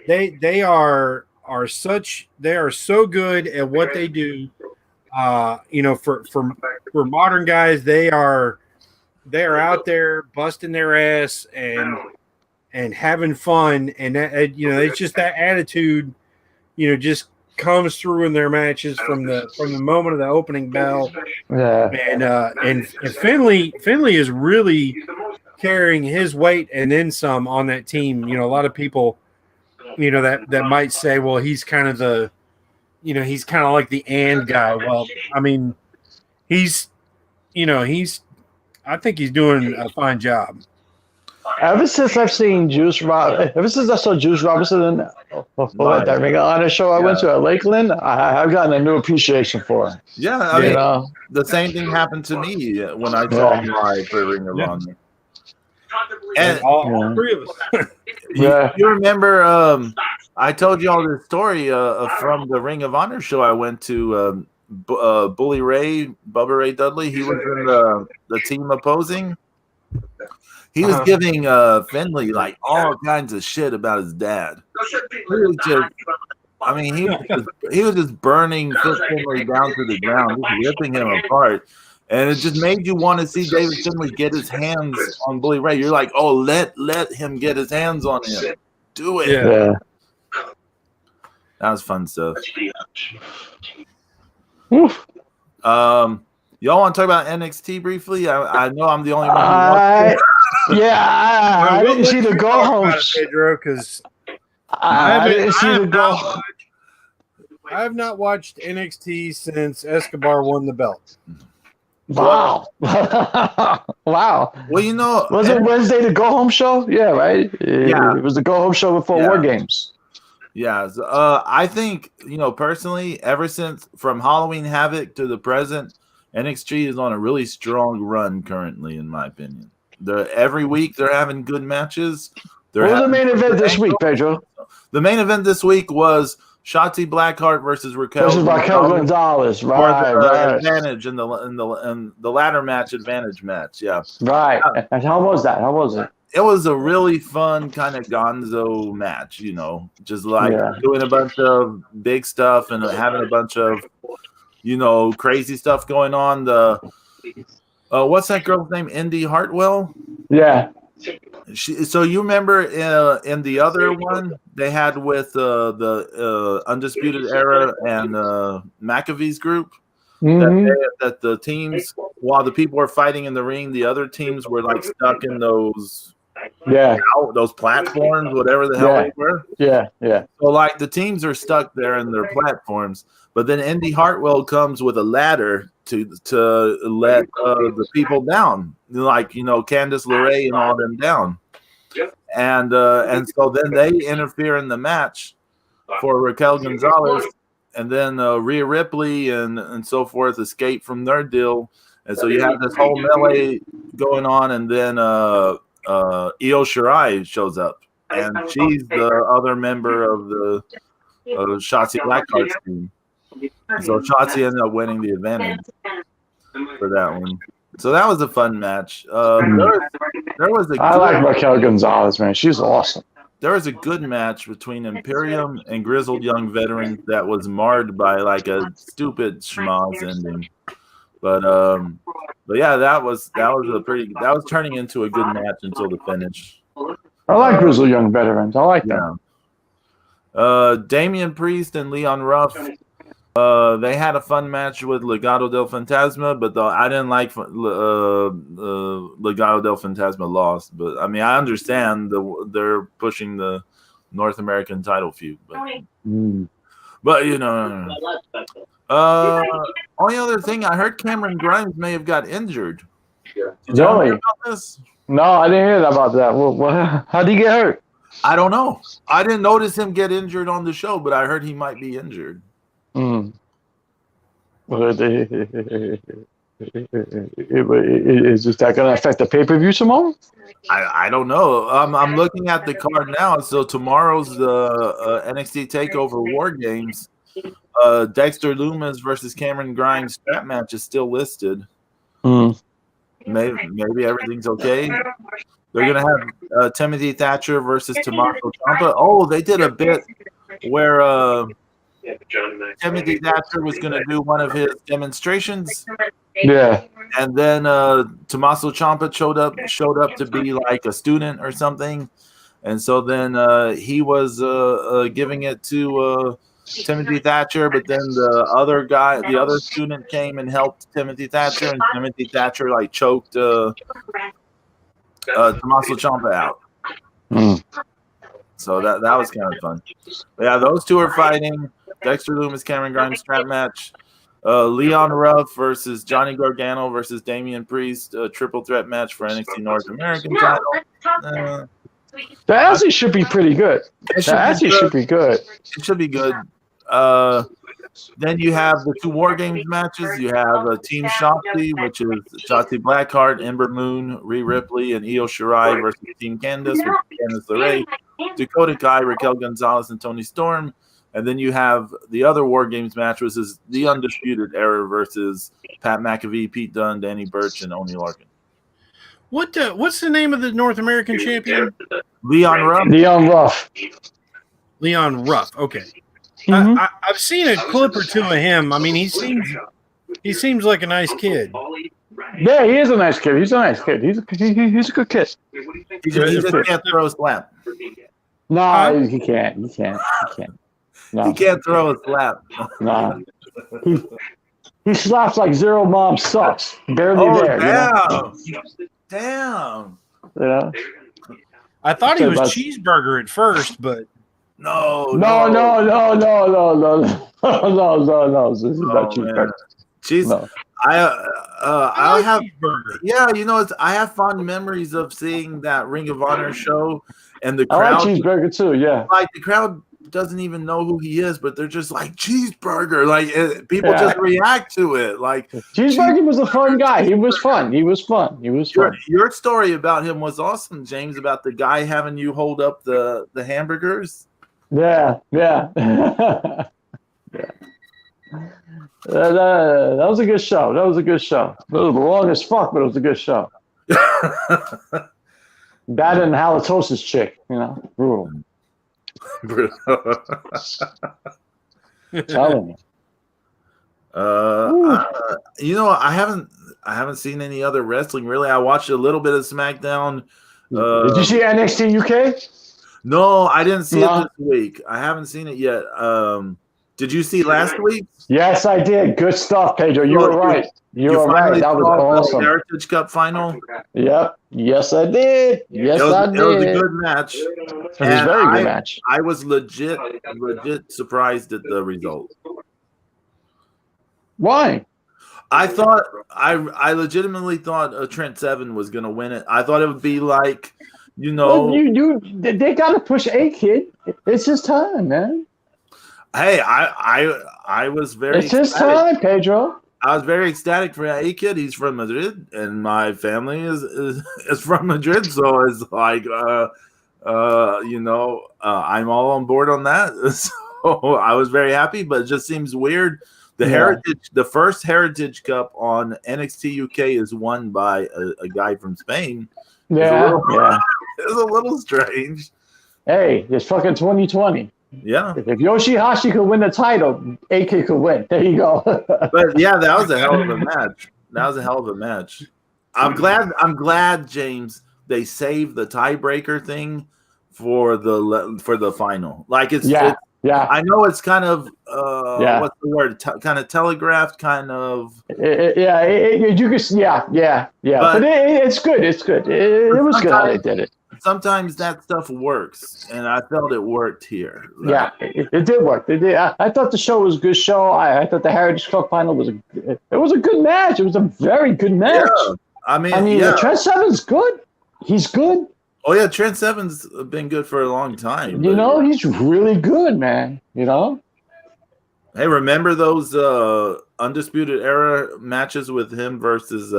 S4: they are so good at what they do. For modern guys, they are out there busting their ass and having fun, and that, it's just that attitude, just comes through in their matches from the moment of the opening bell.
S2: Yeah.
S4: And Finley is really carrying his weight and then some on that team. A lot of people, that might say, well, he's kind of like the and guy. Well, I mean, I think he's doing a fine job.
S2: Ever since I saw Juice Robinson in that Ring of Honor show I went to at Lakeland, I've gotten a new appreciation for him.
S1: Yeah, I mean, the same thing happened to me when I saw him live for Ring of Honor. And
S4: all three of us.
S1: You remember? I told you all this story from the Ring of Honor show I went to. Bully Ray, Bubba Ray Dudley, he was in the team opposing. He was giving Finley like all kinds of shit about his dad. He was just burning Finley down to the ground, just ripping him apart. And it just made you want to see David Finley get his hands on Bully Ray. You're like, oh, let him get his hands on him. Do it.
S2: Yeah.
S1: That was fun stuff.
S2: Oof.
S1: Y'all want to talk about NXT briefly? I know I'm the only one who wants to.
S2: I didn't see the go home.
S4: Pedro, because
S2: I didn't see the go.
S4: I have not watched NXT since Escobar won the belt.
S2: Wow. Wow.
S1: Well, you know,
S2: was it Wednesday the go home show? Yeah, right.
S1: Yeah,
S2: it was the go home show before War Games.
S1: Yeah, I think, you know, personally, ever since from Halloween Havoc to the present, NXT is on a really strong run currently, in my opinion. Every week they're having good matches.
S2: What was the main event this week, Pedro?
S1: The main event this week was Shotzi Blackheart versus Raquel
S2: Gonzalez. Right.
S1: Advantage in the ladder match, advantage match. Yeah.
S2: Right. And how was that? How was it?
S1: It was a really fun kind of gonzo match, you know, just like doing a bunch of big stuff and having a bunch of, you know, crazy stuff going on. What's that girl's name? Indy Hartwell?
S2: Yeah.
S1: So you remember in the other one they had with the Undisputed Era and McAfee's group? That the teams, while the people were fighting in the ring, the other teams were like stuck in those those platforms, whatever the hell they were. Yeah. So like the teams are stuck there in their platforms, but then Indy Hartwell comes with a ladder to let the people down, like, you know, Candice LeRae and all them down, and so then they interfere in the match for Raquel Gonzalez. And then Rhea Ripley and so forth escape from their deal. And so you have this whole melee going on. And then Io Shirai shows up. And she's the other member of the Shotzi Blackheart's team. And so Shotzi ended up winning the advantage for that one. So that was a fun match. There was a
S2: I like Raquel Gonzalez, man. She's awesome.
S1: There was a good match between Imperium and Grizzled Young Veterans that was marred by like a stupid schmoz ending, but yeah, that was turning into a good match until the finish.
S2: I like Grizzled Young Veterans. I like them.
S1: Damian Priest and Leon Ruff. They had a fun match with Legado del Fantasma, but I didn't like Legado del Fantasma lost. But I mean, I understand they're pushing the North American title feud, but you know, only other thing I heard, Cameron Grimes may have got injured. Did you hear about this?
S2: No, I didn't hear about that. How did he get hurt?
S1: I don't know. I didn't notice him get injured on the show, but I heard he might be injured.
S2: Is that going to affect the pay-per-view, Simone?
S1: I don't know. I'm looking at the card now. So tomorrow's the NXT TakeOver War Games. Dexter Lumis versus Cameron Grimes strap match is still listed. Maybe everything's okay. They're gonna have Timothy Thatcher versus Tommaso Ciampa. Oh, they did a bit where Timothy Thatcher was going to do one of his demonstrations.
S2: Yeah.
S1: And then Tommaso Ciampa showed up to be like a student or something. And so then he was giving it to Timothy Thatcher, but then the other student came and helped Timothy Thatcher, and Timothy Thatcher like choked Tommaso Ciampa out. So that was kind of fun. But yeah, those two are fighting. Dexter Lumis, Cameron Grimes strap match. Leon Ruff versus Johnny Gargano versus Damian Priest, a triple threat match for NXT North American title.
S2: That actually should be pretty good. It should be good.
S1: It should be good. Then you have the two War Games matches. You have Team Shotzi, which is Shotzi Blackheart, Ember Moon, Rhea Ripley, and Io Shirai versus Team Candice with Candice LeRae, Dakota Kai, Raquel Gonzalez, and Toni Storm. And then you have the other War Games match, which is the Undisputed Era versus Pat McAfee, Pete Dunne, Danny Burch, and Oney Larkin.
S4: What's the name of the North American champion?
S1: Leon Ruff.
S4: Leon Ruff. Okay.
S2: Mm-hmm.
S4: I've seen a clip or two of him. I mean, he seems like a nice kid.
S2: Yeah, he is a nice kid. He's a nice kid. He's a good kid.
S1: He just can't throw a slap.
S2: No, he can't. No.
S1: He can't throw a slap.
S2: No. He slaps like Zero Mom sucks. Barely there.
S1: Damn.
S2: You know?
S1: Damn.
S2: You know?
S4: I thought he was
S2: About-
S4: cheeseburger at first, but
S1: No.
S2: No. This is not cheeseburger.
S1: Jeez.
S2: No.
S1: I
S4: like
S1: have
S4: cheeseburger.
S1: Yeah, I have fond memories of seeing that Ring of Honor show, and the
S2: I like
S1: crowd,
S2: cheeseburger too. Yeah.
S1: like the crowd doesn't even know who he is, but they're just like cheeseburger. Like people just react to it. Like
S2: Cheeseburger was a fun guy. He was fun.
S1: Your story about him was awesome, James. About the guy having you hold up the hamburgers.
S2: Yeah. That was a good show. It was long as fuck, but it was a good show. That and halitosis chick, brutal. Telling you.
S1: I haven't seen any other wrestling really. I watched a little bit of SmackDown.
S2: Did you see NXT UK?
S1: No, I didn't see it this week. I haven't seen it yet. Did you see last week?
S2: Yes, I did. Good stuff, Pedro. You were right. You were right. That was awesome.
S1: The Heritage Cup final.
S2: Yep. Yes, I did. Yes, I did.
S1: It was a good match.
S2: It was a very good match.
S1: I was legit surprised at the result.
S2: Why?
S1: I legitimately thought Trent Seven was going to win it. I thought it would be like,
S2: Well, they got to push A-Kid. It's his time, man.
S1: Hey, I was very.
S2: It's his time, Pedro.
S1: I was very ecstatic for A-Kid. He's from Madrid, and my family is from Madrid, so it's like, I'm all on board on that. So I was very happy, but it just seems weird. The first Heritage Cup on NXT UK is won by a guy from Spain.
S2: Yeah.
S1: It's a little strange.
S2: Hey, it's fucking 2020.
S1: Yeah.
S2: If Yoshihashi could win the title, AK could win. There you go.
S1: But yeah, that was a hell of a match. I'm glad, James, they saved the tiebreaker thing for the final. Like it's I know it's kind of what's the word? Kind of telegraphed, kind of.
S2: But it's good. It was good how they did it.
S1: Sometimes that stuff works, and I felt it worked here.
S2: Yeah, it did work. I thought the show was a good show. I thought the Heritage Cup final was a good match. It was a very good match.
S1: Yeah. I mean,
S2: Trent Seven's good. He's good.
S1: Oh yeah, Trent Seven's been good for a long time.
S2: He's really good, man.
S1: Hey, remember those Undisputed Era matches with him versus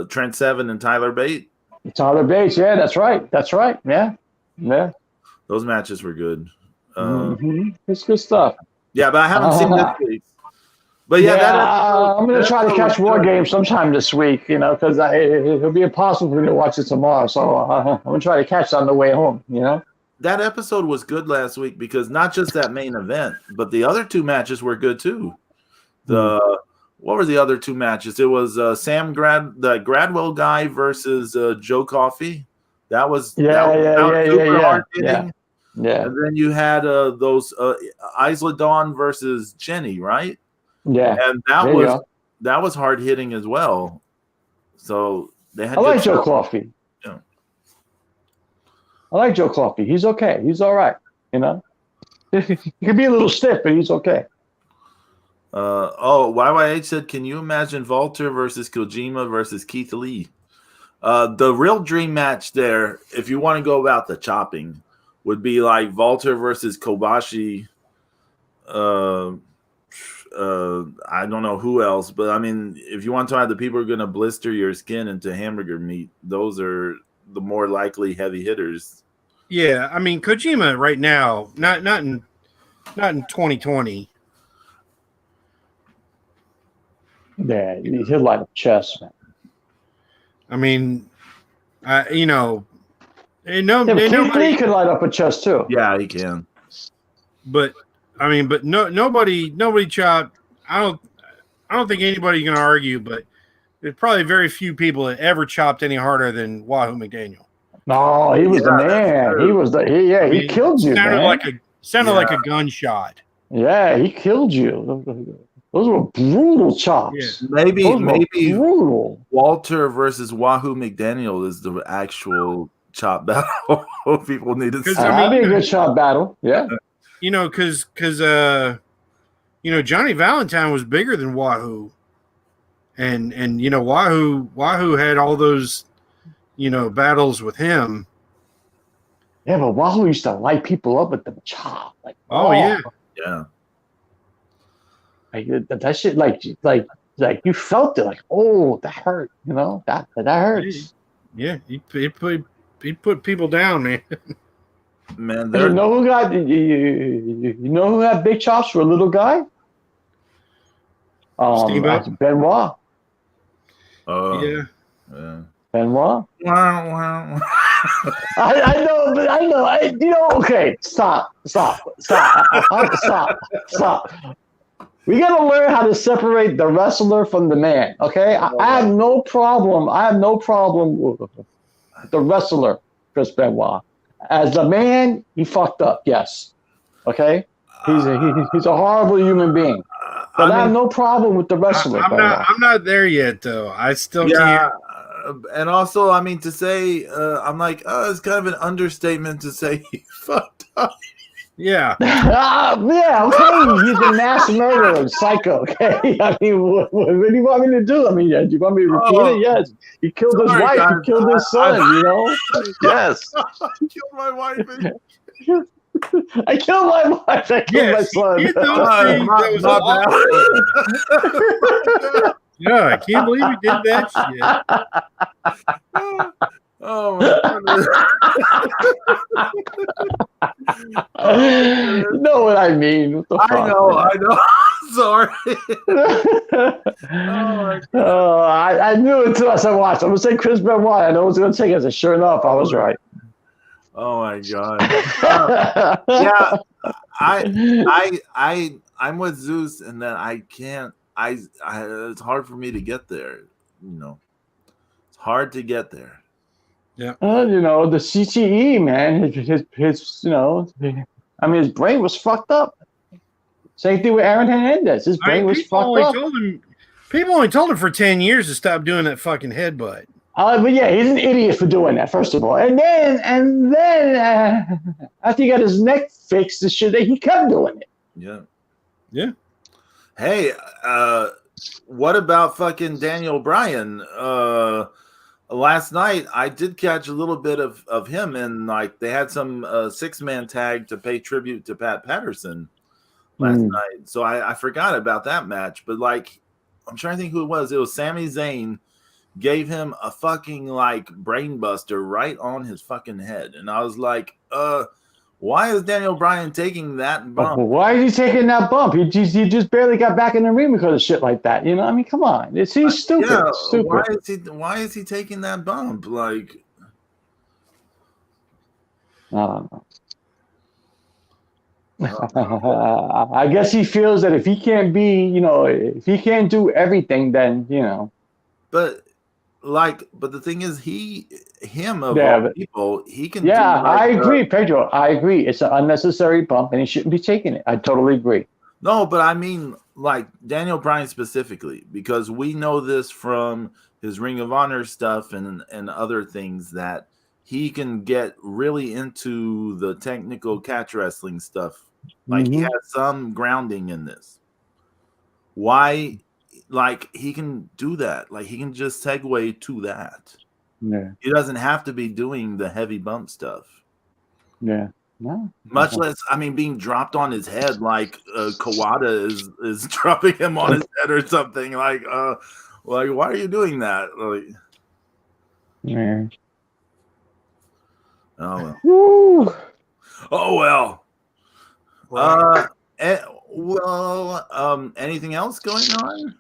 S1: Trent Seven and Tyler Bate?
S2: Tyler Bates, yeah, that's right. Yeah.
S1: Those matches were good.
S2: It's good stuff.
S1: Yeah, but I haven't seen this week. But
S2: I'm going to try to catch War Games sometime this week, because it'll be impossible for me to watch it tomorrow. So I'm going to try to catch it on the way home,
S1: That episode was good last week because not just that main event, but the other two matches were good too. What were the other two matches? It was the Gradwell guy versus Joe Coffey. That was hard hitting. Yeah. And then you had those Isla Dawn versus Jenny, right?
S2: Yeah.
S1: And that was hard hitting as well. So they had.
S2: I like Joe Coffey.
S1: Yeah.
S2: I like Joe Coffey. He's okay. He's all right. He can be a little stiff, but he's okay.
S1: YYH said, can you imagine Walter versus Kojima versus Keith Lee? The real dream match there, if you want to go about the chopping, would be like Walter versus Kobashi. I don't know who else, but I mean, if you want to have the people who are going to blister your skin into hamburger meat, those are the more likely heavy hitters.
S4: Yeah, I mean, Kojima right now, not in 2020.
S2: Yeah, he'll light up chest, man.
S4: I mean,
S2: Keith Lee can light up a chest too.
S1: Yeah, he can.
S4: But nobody chopped. I don't think anybody's going to argue, but there's probably very few people that ever chopped any harder than Wahoo McDaniel.
S2: No, he was the man. He was he killed you.
S4: Sounded like a gunshot.
S2: Yeah, he killed you. Those were brutal chops.
S1: Yeah. Maybe
S2: brutal.
S1: Walter versus Wahoo McDaniel is the actual chop battle people need to see.
S2: That'd be a good chop battle. Yeah.
S4: Because Johnny Valentine was bigger than Wahoo, and Wahoo had all those battles with him.
S2: Yeah, but Wahoo used to light people up with them chop. Like,
S1: yeah.
S2: Like that shit, like you felt it, like, oh, that hurt, that hurts.
S4: Yeah, he put people down, man.
S1: Man,
S2: you know who got who had big chops for a little guy? Benoit.
S1: Yeah.
S2: Benoit.
S1: Wow.
S2: I know. Okay, stop. We got to learn how to separate the wrestler from the man. Okay, I have no problem. With the wrestler, Chris Benoit. As a man, he fucked up. Yes. Okay. He's a horrible human being. But I have no problem with the wrestler.
S4: I'm not there yet, though. I still can't.
S1: And also, I mean, to say, I'm like, it's kind of an understatement to say he fucked up.
S4: Yeah.
S2: Yeah, okay. He's a mass murderer, psycho, okay? I mean, what do you want me to do? I mean, do you want me to repeat it? Yes. He killed his wife. He killed his son, Yes.
S1: I killed my wife.
S2: I killed my wife. I killed my son.
S4: Yeah, I can't believe you did that shit.
S1: Oh my
S2: goodness. You know what I mean? What the fuck,
S1: I know. Sorry.
S2: I knew it until I said watch. I'm gonna say Chris Benoit. I know it was gonna take us. Sure enough, I was right.
S1: Oh my god. I'm with Zeus, and that I can't. It's hard for me to get there. It's hard to get there.
S4: Yeah.
S2: The CTE, man. His his brain was fucked up. Same thing with Aaron Hernandez. His brain was fucked up.
S4: People only told him for 10 years to stop doing that fucking headbutt.
S2: But yeah, he's an idiot for doing that, first of all. And then after he got his neck fixed, the shit, he kept doing it.
S1: Yeah.
S4: Yeah.
S1: Hey, what about fucking Daniel Bryan? Last night, I did catch a little bit of him, and like they had some 6-man tag to pay tribute to Pat Patterson last night. So I forgot about that match, but like I'm trying to think who it was. It was Sami Zayn gave him a fucking like brain buster right on his fucking head, and I was like, why is Daniel Bryan taking that bump?
S2: Why is he taking that bump? He just barely got back in the ring because of shit like that. I mean, come on. He's stupid.
S1: Yeah,
S2: stupid.
S1: Why is he taking that bump? Like,
S2: I don't know. I guess he feels that if he can't be, if he can't do everything, then
S1: But the thing is, all people, he can.
S2: Yeah, I agree, Pedro. I agree. It's an unnecessary bump, and he shouldn't be taking it. I totally agree.
S1: No, but I mean, like Daniel Bryan specifically, because we know this from his Ring of Honor stuff and other things that he can get really into the technical catch wrestling stuff. Like he has some grounding in this. Why? Like he can do that. Like he can just segue to that.
S2: Yeah.
S1: He doesn't have to be doing the heavy bump stuff.
S2: Yeah. No.
S1: Much less, I mean, being dropped on his head like Kawada is dropping him on his head or something. Like why are you doing that? Like,
S2: yeah.
S1: Oh well.
S2: Woo.
S1: Oh well. Anything else going on?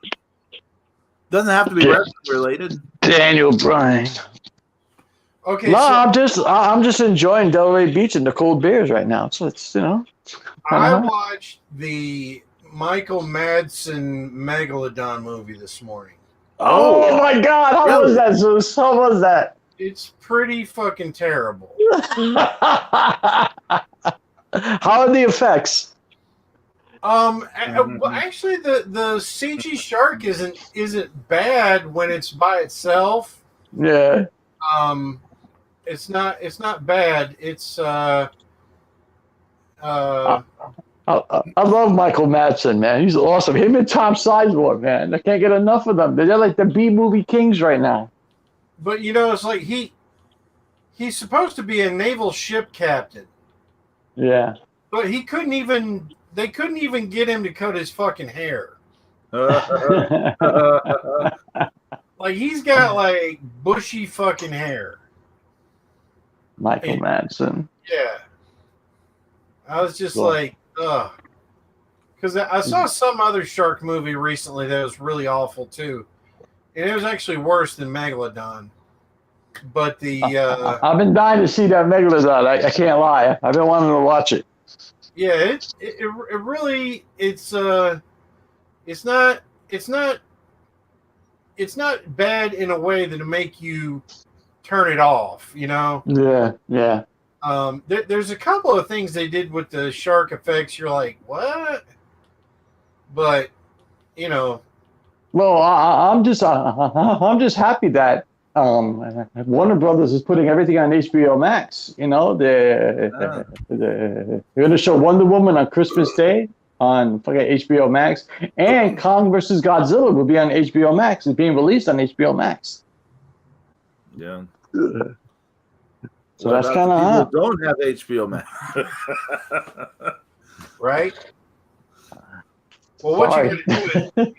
S1: Doesn't have to be wrestling related.
S2: Daniel Bryan.
S4: Okay.
S2: No, I'm just enjoying Delray Beach and the cold beers right now. So it's
S4: I watched the Michael Madsen Megalodon movie this morning.
S2: Oh my God! How was that, Zeus? How was that?
S4: It's pretty fucking terrible.
S2: How are the effects?
S4: Well, actually, the CG shark isn't bad when it's by itself.
S2: Yeah.
S4: It's not bad. It's
S2: I love Michael Madsen, man. He's awesome. Him and Tom Sizemore, man. I can't get enough of them. They're like the B movie kings right now.
S4: But it's like he's supposed to be a naval ship captain.
S2: Yeah.
S4: But they couldn't even get him to cut his fucking hair. Like he's got like bushy fucking hair.
S2: Michael Madsen.
S4: Yeah. I was just like, ugh. Because I saw some other shark movie recently that was really awful too. And it was actually worse than Megalodon. But
S2: I've been dying to see that Megalodon. I can't lie. I've been wanting to watch it.
S4: Yeah, it really it's not bad in a way that'll make you turn it off,
S2: Yeah.
S4: There's a couple of things they did with the shark effects. You're like, what? But
S2: Well, I'm just happy that Warner Brothers is putting everything on HBO Max. They're going to show Wonder Woman on Christmas Day on fucking HBO Max, and Kong versus Godzilla will be on HBO Max. It's being released on HBO Max.
S1: Yeah.
S2: So that's kind of hot.
S1: Don't have HBO Max,
S4: right? Well, what you're gonna do is you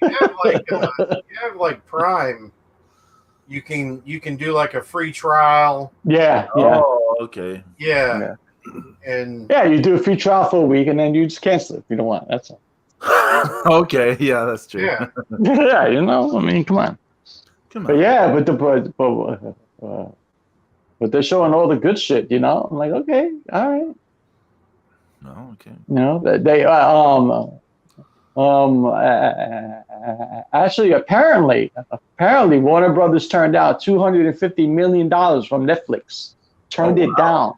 S4: have like Prime. You can do like a free trial.
S2: Yeah.
S1: Oh, okay.
S4: Yeah. And
S2: you do a free trial for a week and then you just cancel it if you don't want it. That's all.
S1: Okay, yeah, that's true.
S4: Yeah.
S2: Yeah, I mean, come on. But yeah, but they're showing all the good shit, I'm like, okay, all right.
S1: Oh, okay.
S2: They actually apparently Warner Brothers turned out $250 million from Netflix. Turned it down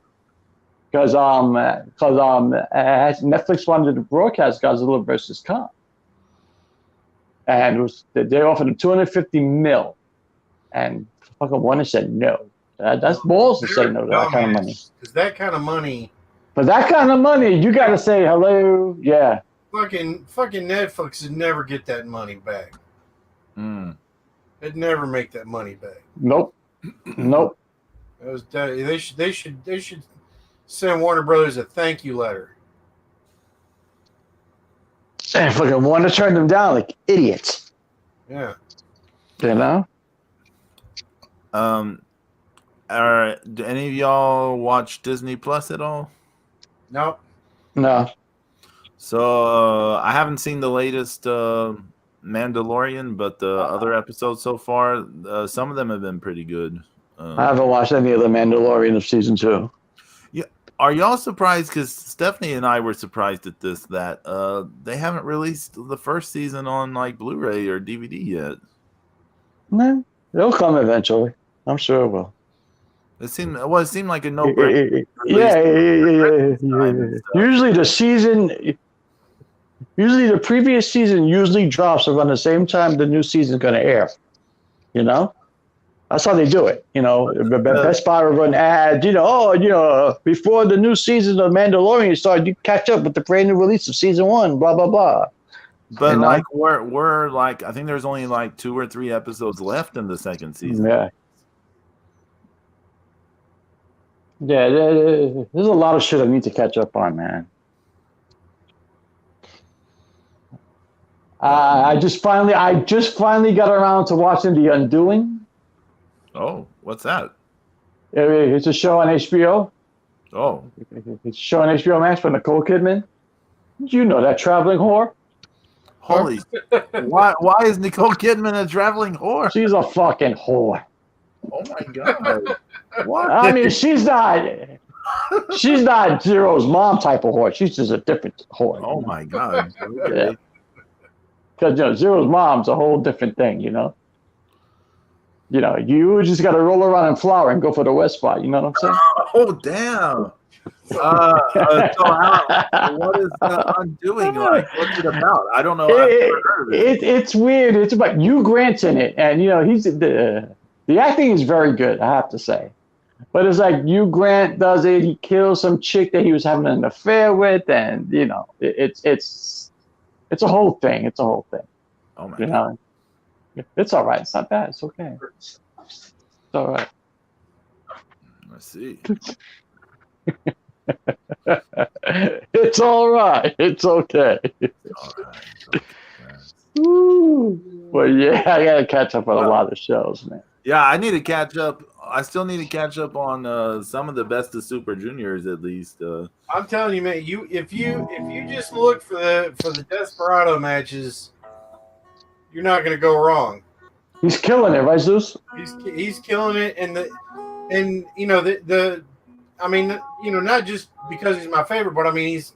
S2: because Netflix wanted to broadcast Godzilla versus Kong, and they offered them $250 million, and fucking Warner said no. That's balls to say no to that kind of money.
S4: Because that kind of money.
S2: But that kind of money, you got to say hello. Yeah.
S4: Fucking Netflix would never get that money back. They'd never make that money back.
S2: Nope.
S4: They should send Warner Brothers a thank you letter.
S2: And fucking want to turn them down like idiots.
S4: Yeah.
S1: Do any of y'all watch Disney Plus at all?
S4: Nope.
S2: No.
S1: So I haven't seen the latest Mandalorian, but the other episodes so far, some of them have been pretty good.
S2: I haven't watched any of the Mandalorian of season 2.
S1: Yeah, are y'all surprised? Because Stephanie and I were surprised at this that they haven't released the first season on like Blu-ray or DVD yet.
S2: No, it'll come eventually. I'm sure it will.
S1: It seemed like a no-brainer.
S2: Yeah. Usually the previous season usually drops around the same time the new season's going to air. That's how they do it. Best Buy will run ads. Before the new season of Mandalorian started, you catch up with the brand new release of season 1. Blah blah blah.
S1: But like we're like, I think there's only like 2 or 3 episodes left in the second season.
S2: Yeah. Yeah, there's a lot of shit I need to catch up on, man. I just finally got around to watching The Undoing.
S1: Oh, what's that?
S2: It's a show on HBO.
S1: Oh,
S2: it's a show on HBO Max for Nicole Kidman. You know that traveling whore.
S1: Holy! Why is Nicole Kidman a traveling whore?
S2: She's a fucking whore.
S1: Oh my god! What?
S2: I mean, she's not Zero's mom type of whore. She's just a different whore.
S1: Oh my god!
S2: Okay. Because Zero's mom's a whole different thing. You just got to roll around in flour and go for the wet spot. You know what I'm saying?
S1: Oh damn! So what is the Undoing like? What's it about? I don't know. I've never heard of it.
S2: It's weird. It's about Hugh Grant's in it, and he's the acting is very good, I have to say. But it's like Hugh Grant does it. He kills some chick that he was having an affair with, and it's a whole thing. It's a whole thing.
S1: Oh my God.
S2: It's all right. It's not bad. It's okay. It's all right.
S1: Let's see.
S2: It's all right. It's okay.
S1: All right.
S2: Ooh. Well, yeah, I gotta catch up on a lot of shows, man.
S1: Yeah, I need to catch up. I still need to catch up on some of the Best of Super Juniors at least.
S4: I'm telling you, man. If you just look for the Desperado matches, you're not going to go wrong.
S2: He's killing it, right, Zeus?
S4: He's killing it, and I mean, not just because he's my favorite, but I mean he's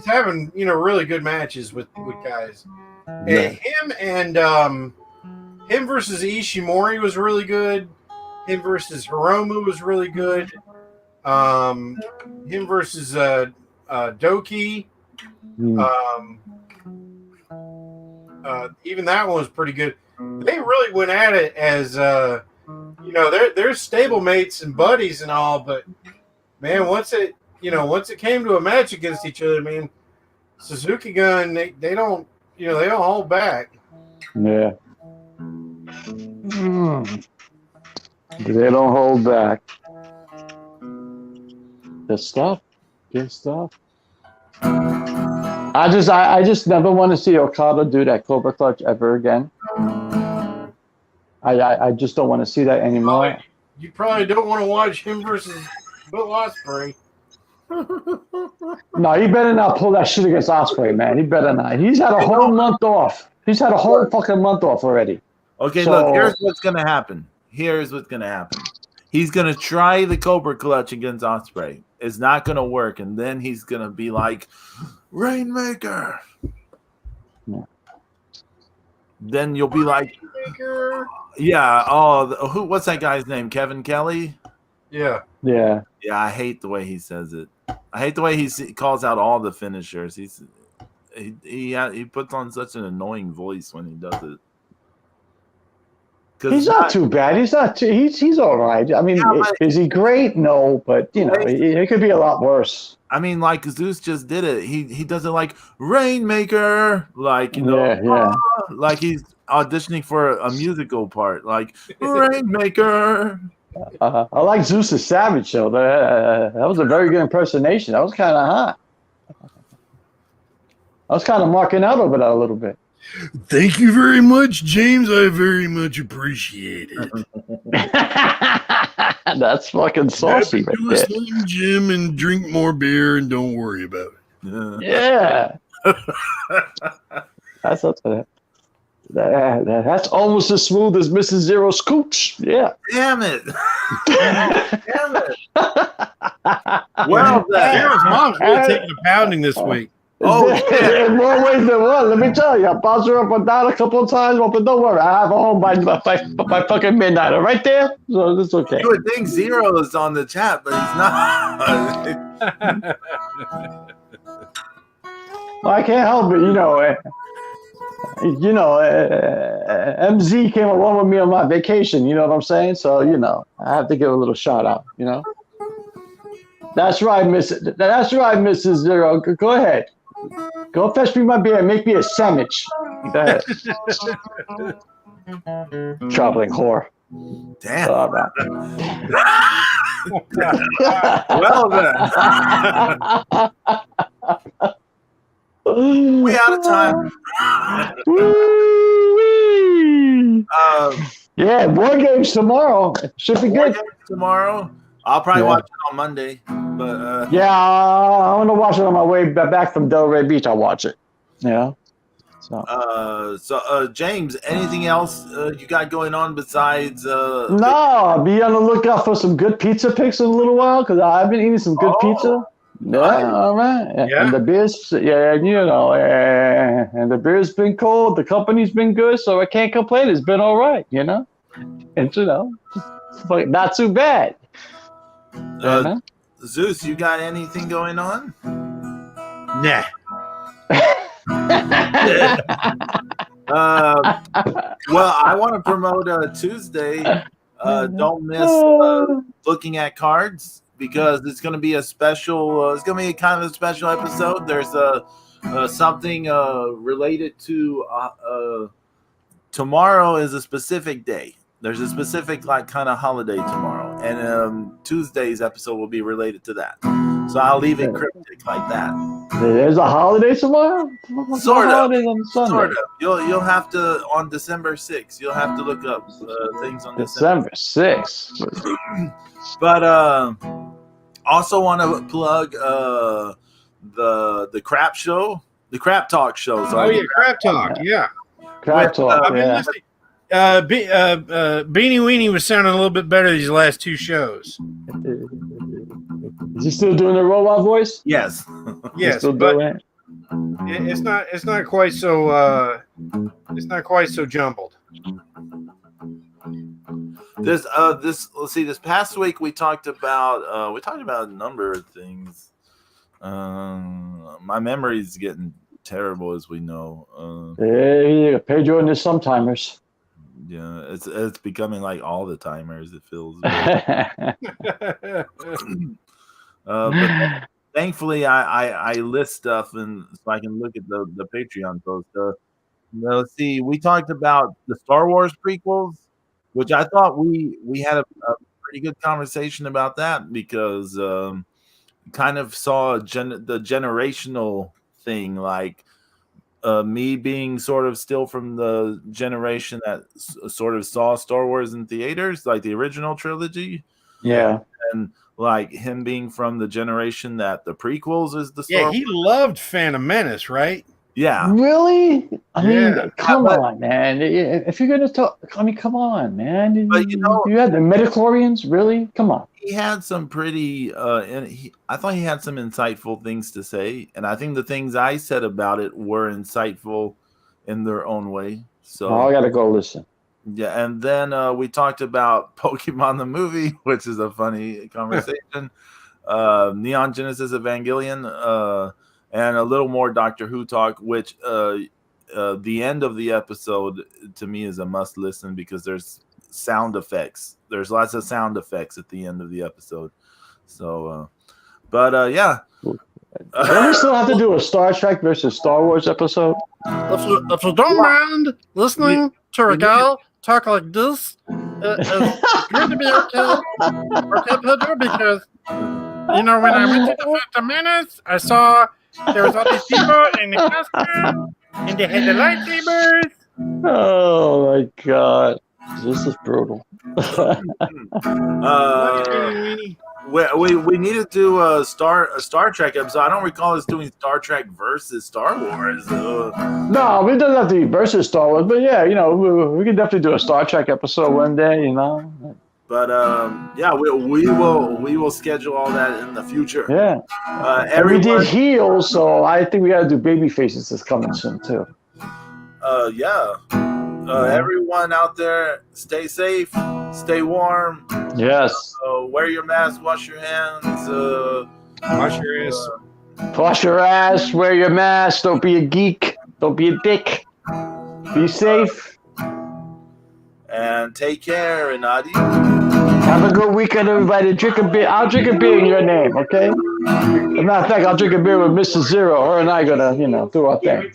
S4: having really good matches with guys.
S2: Yeah.
S4: And him versus Ishimori was really good. Him versus Hiromu was really good. Him versus Doki. Even that one was pretty good. They really went at it as they're stablemates and buddies and all, but man, once it came to a match against each other, man, Suzuki Gun they don't hold back.
S2: Yeah. They don't hold back. Good stuff. I just never want to see Okada do that Cobra Clutch ever again. I just don't want to see that anymore.
S4: You probably don't want to watch him versus Will Ospreay.
S2: No, he better not pull that shit against Ospreay, man. He better not. He's had a whole month off. He's had a whole fucking month off already.
S1: Okay, look, here's what's going to happen. He's going to try the Cobra Clutch against Ospreay. It's not going to work, and then he's going to be like, Rainmaker. Yeah. Then you'll be like, yeah, what's that guy's name? Kevin Kelly?
S4: Yeah.
S2: Yeah.
S1: Yeah, I hate the way he says it. I hate the way he calls out all the finishers. He puts on such an annoying voice when he does it.
S2: He's not too bad. He's all right. I mean, is he great? No, but it could be a lot worse.
S1: I mean, like Zeus just did it. He does it like Rainmaker, like like he's auditioning for a musical part, like Rainmaker.
S2: I like Zeus's Savage show. That was a very good impersonation. That was kind of hot. I was kind of marking out over that a little bit.
S3: Thank you very much, James. I very much appreciate it.
S2: That's fucking saucy right there.
S3: Slim Jim and drink more beer and don't worry about
S2: it. Yeah. That's up to that. That's almost as smooth as Mrs. Zero Scooch. Yeah.
S1: Damn it. Damn it. Well,
S4: Zero's mom's really taking a pounding this week.
S2: Oh, in more ways than one. Let me tell you, I bounced her up and down a couple of times, but don't worry, I have a home by fucking midnight. Right there, so it's okay.
S1: You would think Zero is on the chat, but he's not.
S2: Well, I can't help it, MZ came along with me on my vacation. You know what I'm saying? So I have to give a little shout out. That's right, Mrs. Zero. Go ahead. Go fetch me my beer and make me a sandwich. Go ahead. Traveling whore.
S1: Damn. Well then. We out of time.
S2: Yeah, War Games tomorrow. Should be good.
S1: Tomorrow. I'll probably watch it on Monday, but
S2: yeah, I'm gonna watch it on my way back from Delray Beach. I'll watch it. Yeah.
S1: So James, anything else you got going on besides?
S2: No, I'll be on the lookout for some good pizza picks in a little while because I've been eating some good pizza. Yeah, all right. Yeah. And the beer's, and the beer's been cold. The company's been good, so I can't complain. It's been all right, And not too bad.
S1: Zeus, you got anything going on?
S4: Nah.
S1: Well, I want to promote Tuesday. Don't miss looking at cards because it's going to be a special. It's going to be kind of a special episode. There's something related to tomorrow is a specific day. There's a specific kind of holiday tomorrow, and Tuesday's episode will be related to that. So I'll leave it cryptic like that.
S2: There's a holiday tomorrow?
S1: Sort of.
S2: On Sunday?
S1: Sort of. You'll have to, on December 6th, you'll have to look up things on
S2: December 6th.
S1: But also want to plug the crap show, the crap talk show.
S4: Oh yeah, crap talk. Yeah,
S2: crap talk.
S4: Beanie Weenie was sounding a little bit better these last two shows.
S2: Is he still doing the robot voice?
S1: Yes.
S4: Yes, but it's not quite so jumbled.
S1: This let's see. This past week we talked about a number of things. My memory's getting terrible, as we know.
S2: Hey, Pedro and his sometimers.
S1: Yeah, it's becoming like all the timers. It feels. But thankfully, I list stuff, and so I can look at the Patreon post. Let's see. We talked about the Star Wars prequels, which I thought we had a pretty good conversation about that because kind of saw the generational thing, like me being sort of still from the generation that sort of saw Star Wars in theaters, like the original trilogy.
S2: Yeah.
S1: And like him being from the generation that the prequels is the Star
S4: Wars. He loved Phantom Menace, right?
S1: Yeah.
S2: Really? I mean, come on, man. If you're going to talk, I mean, come on, man.
S1: But
S2: you had the Midichlorians? Really? Come on.
S1: He had some pretty, I thought he had some insightful things to say. And I think the things I said about it were insightful in their own way. So
S2: I got to go listen.
S1: Yeah. And then we talked about Pokemon the movie, which is a funny conversation. Neon Genesis Evangelion, and a little more Doctor Who talk, which the end of the episode to me is a must listen because there's sound effects. There's lots of sound effects at the end of the episode. So, yeah.
S2: Don't we still have to do a Star Trek versus Star Wars episode?
S4: If you don't mind listening to a guy talk like this, it's going to be okay. Okay, Pedro, because, you know, when I went to the Phantom Menace, I saw there was all these people in the costume, and they had the lightsabers.
S2: Oh my God, this is brutal.
S1: We needed to do a Star Trek episode. I don't recall us doing Star Trek versus Star Wars.
S2: No, we don't have to be versus Star Wars, but yeah, you know, we can definitely do a Star Trek episode one day, you know.
S1: But yeah, we will schedule all that in the future.
S2: Yeah. We did heels, so I think we got to do baby faces that's coming soon too.
S1: Yeah. Everyone out there, stay safe, stay warm.
S2: Yes.
S1: Wear your mask, wash your hands.
S4: Wash your ass.
S2: Wash your ass, wear your mask, don't be a geek, don't be a dick. Be safe.
S1: And take care, and adios.
S2: Have a good weekend, everybody. Drink a beer. I'll drink a beer in your name, okay? As a matter of fact, I'll drink a beer with Mr. Zero. Her and I are going to, you know, do our thing.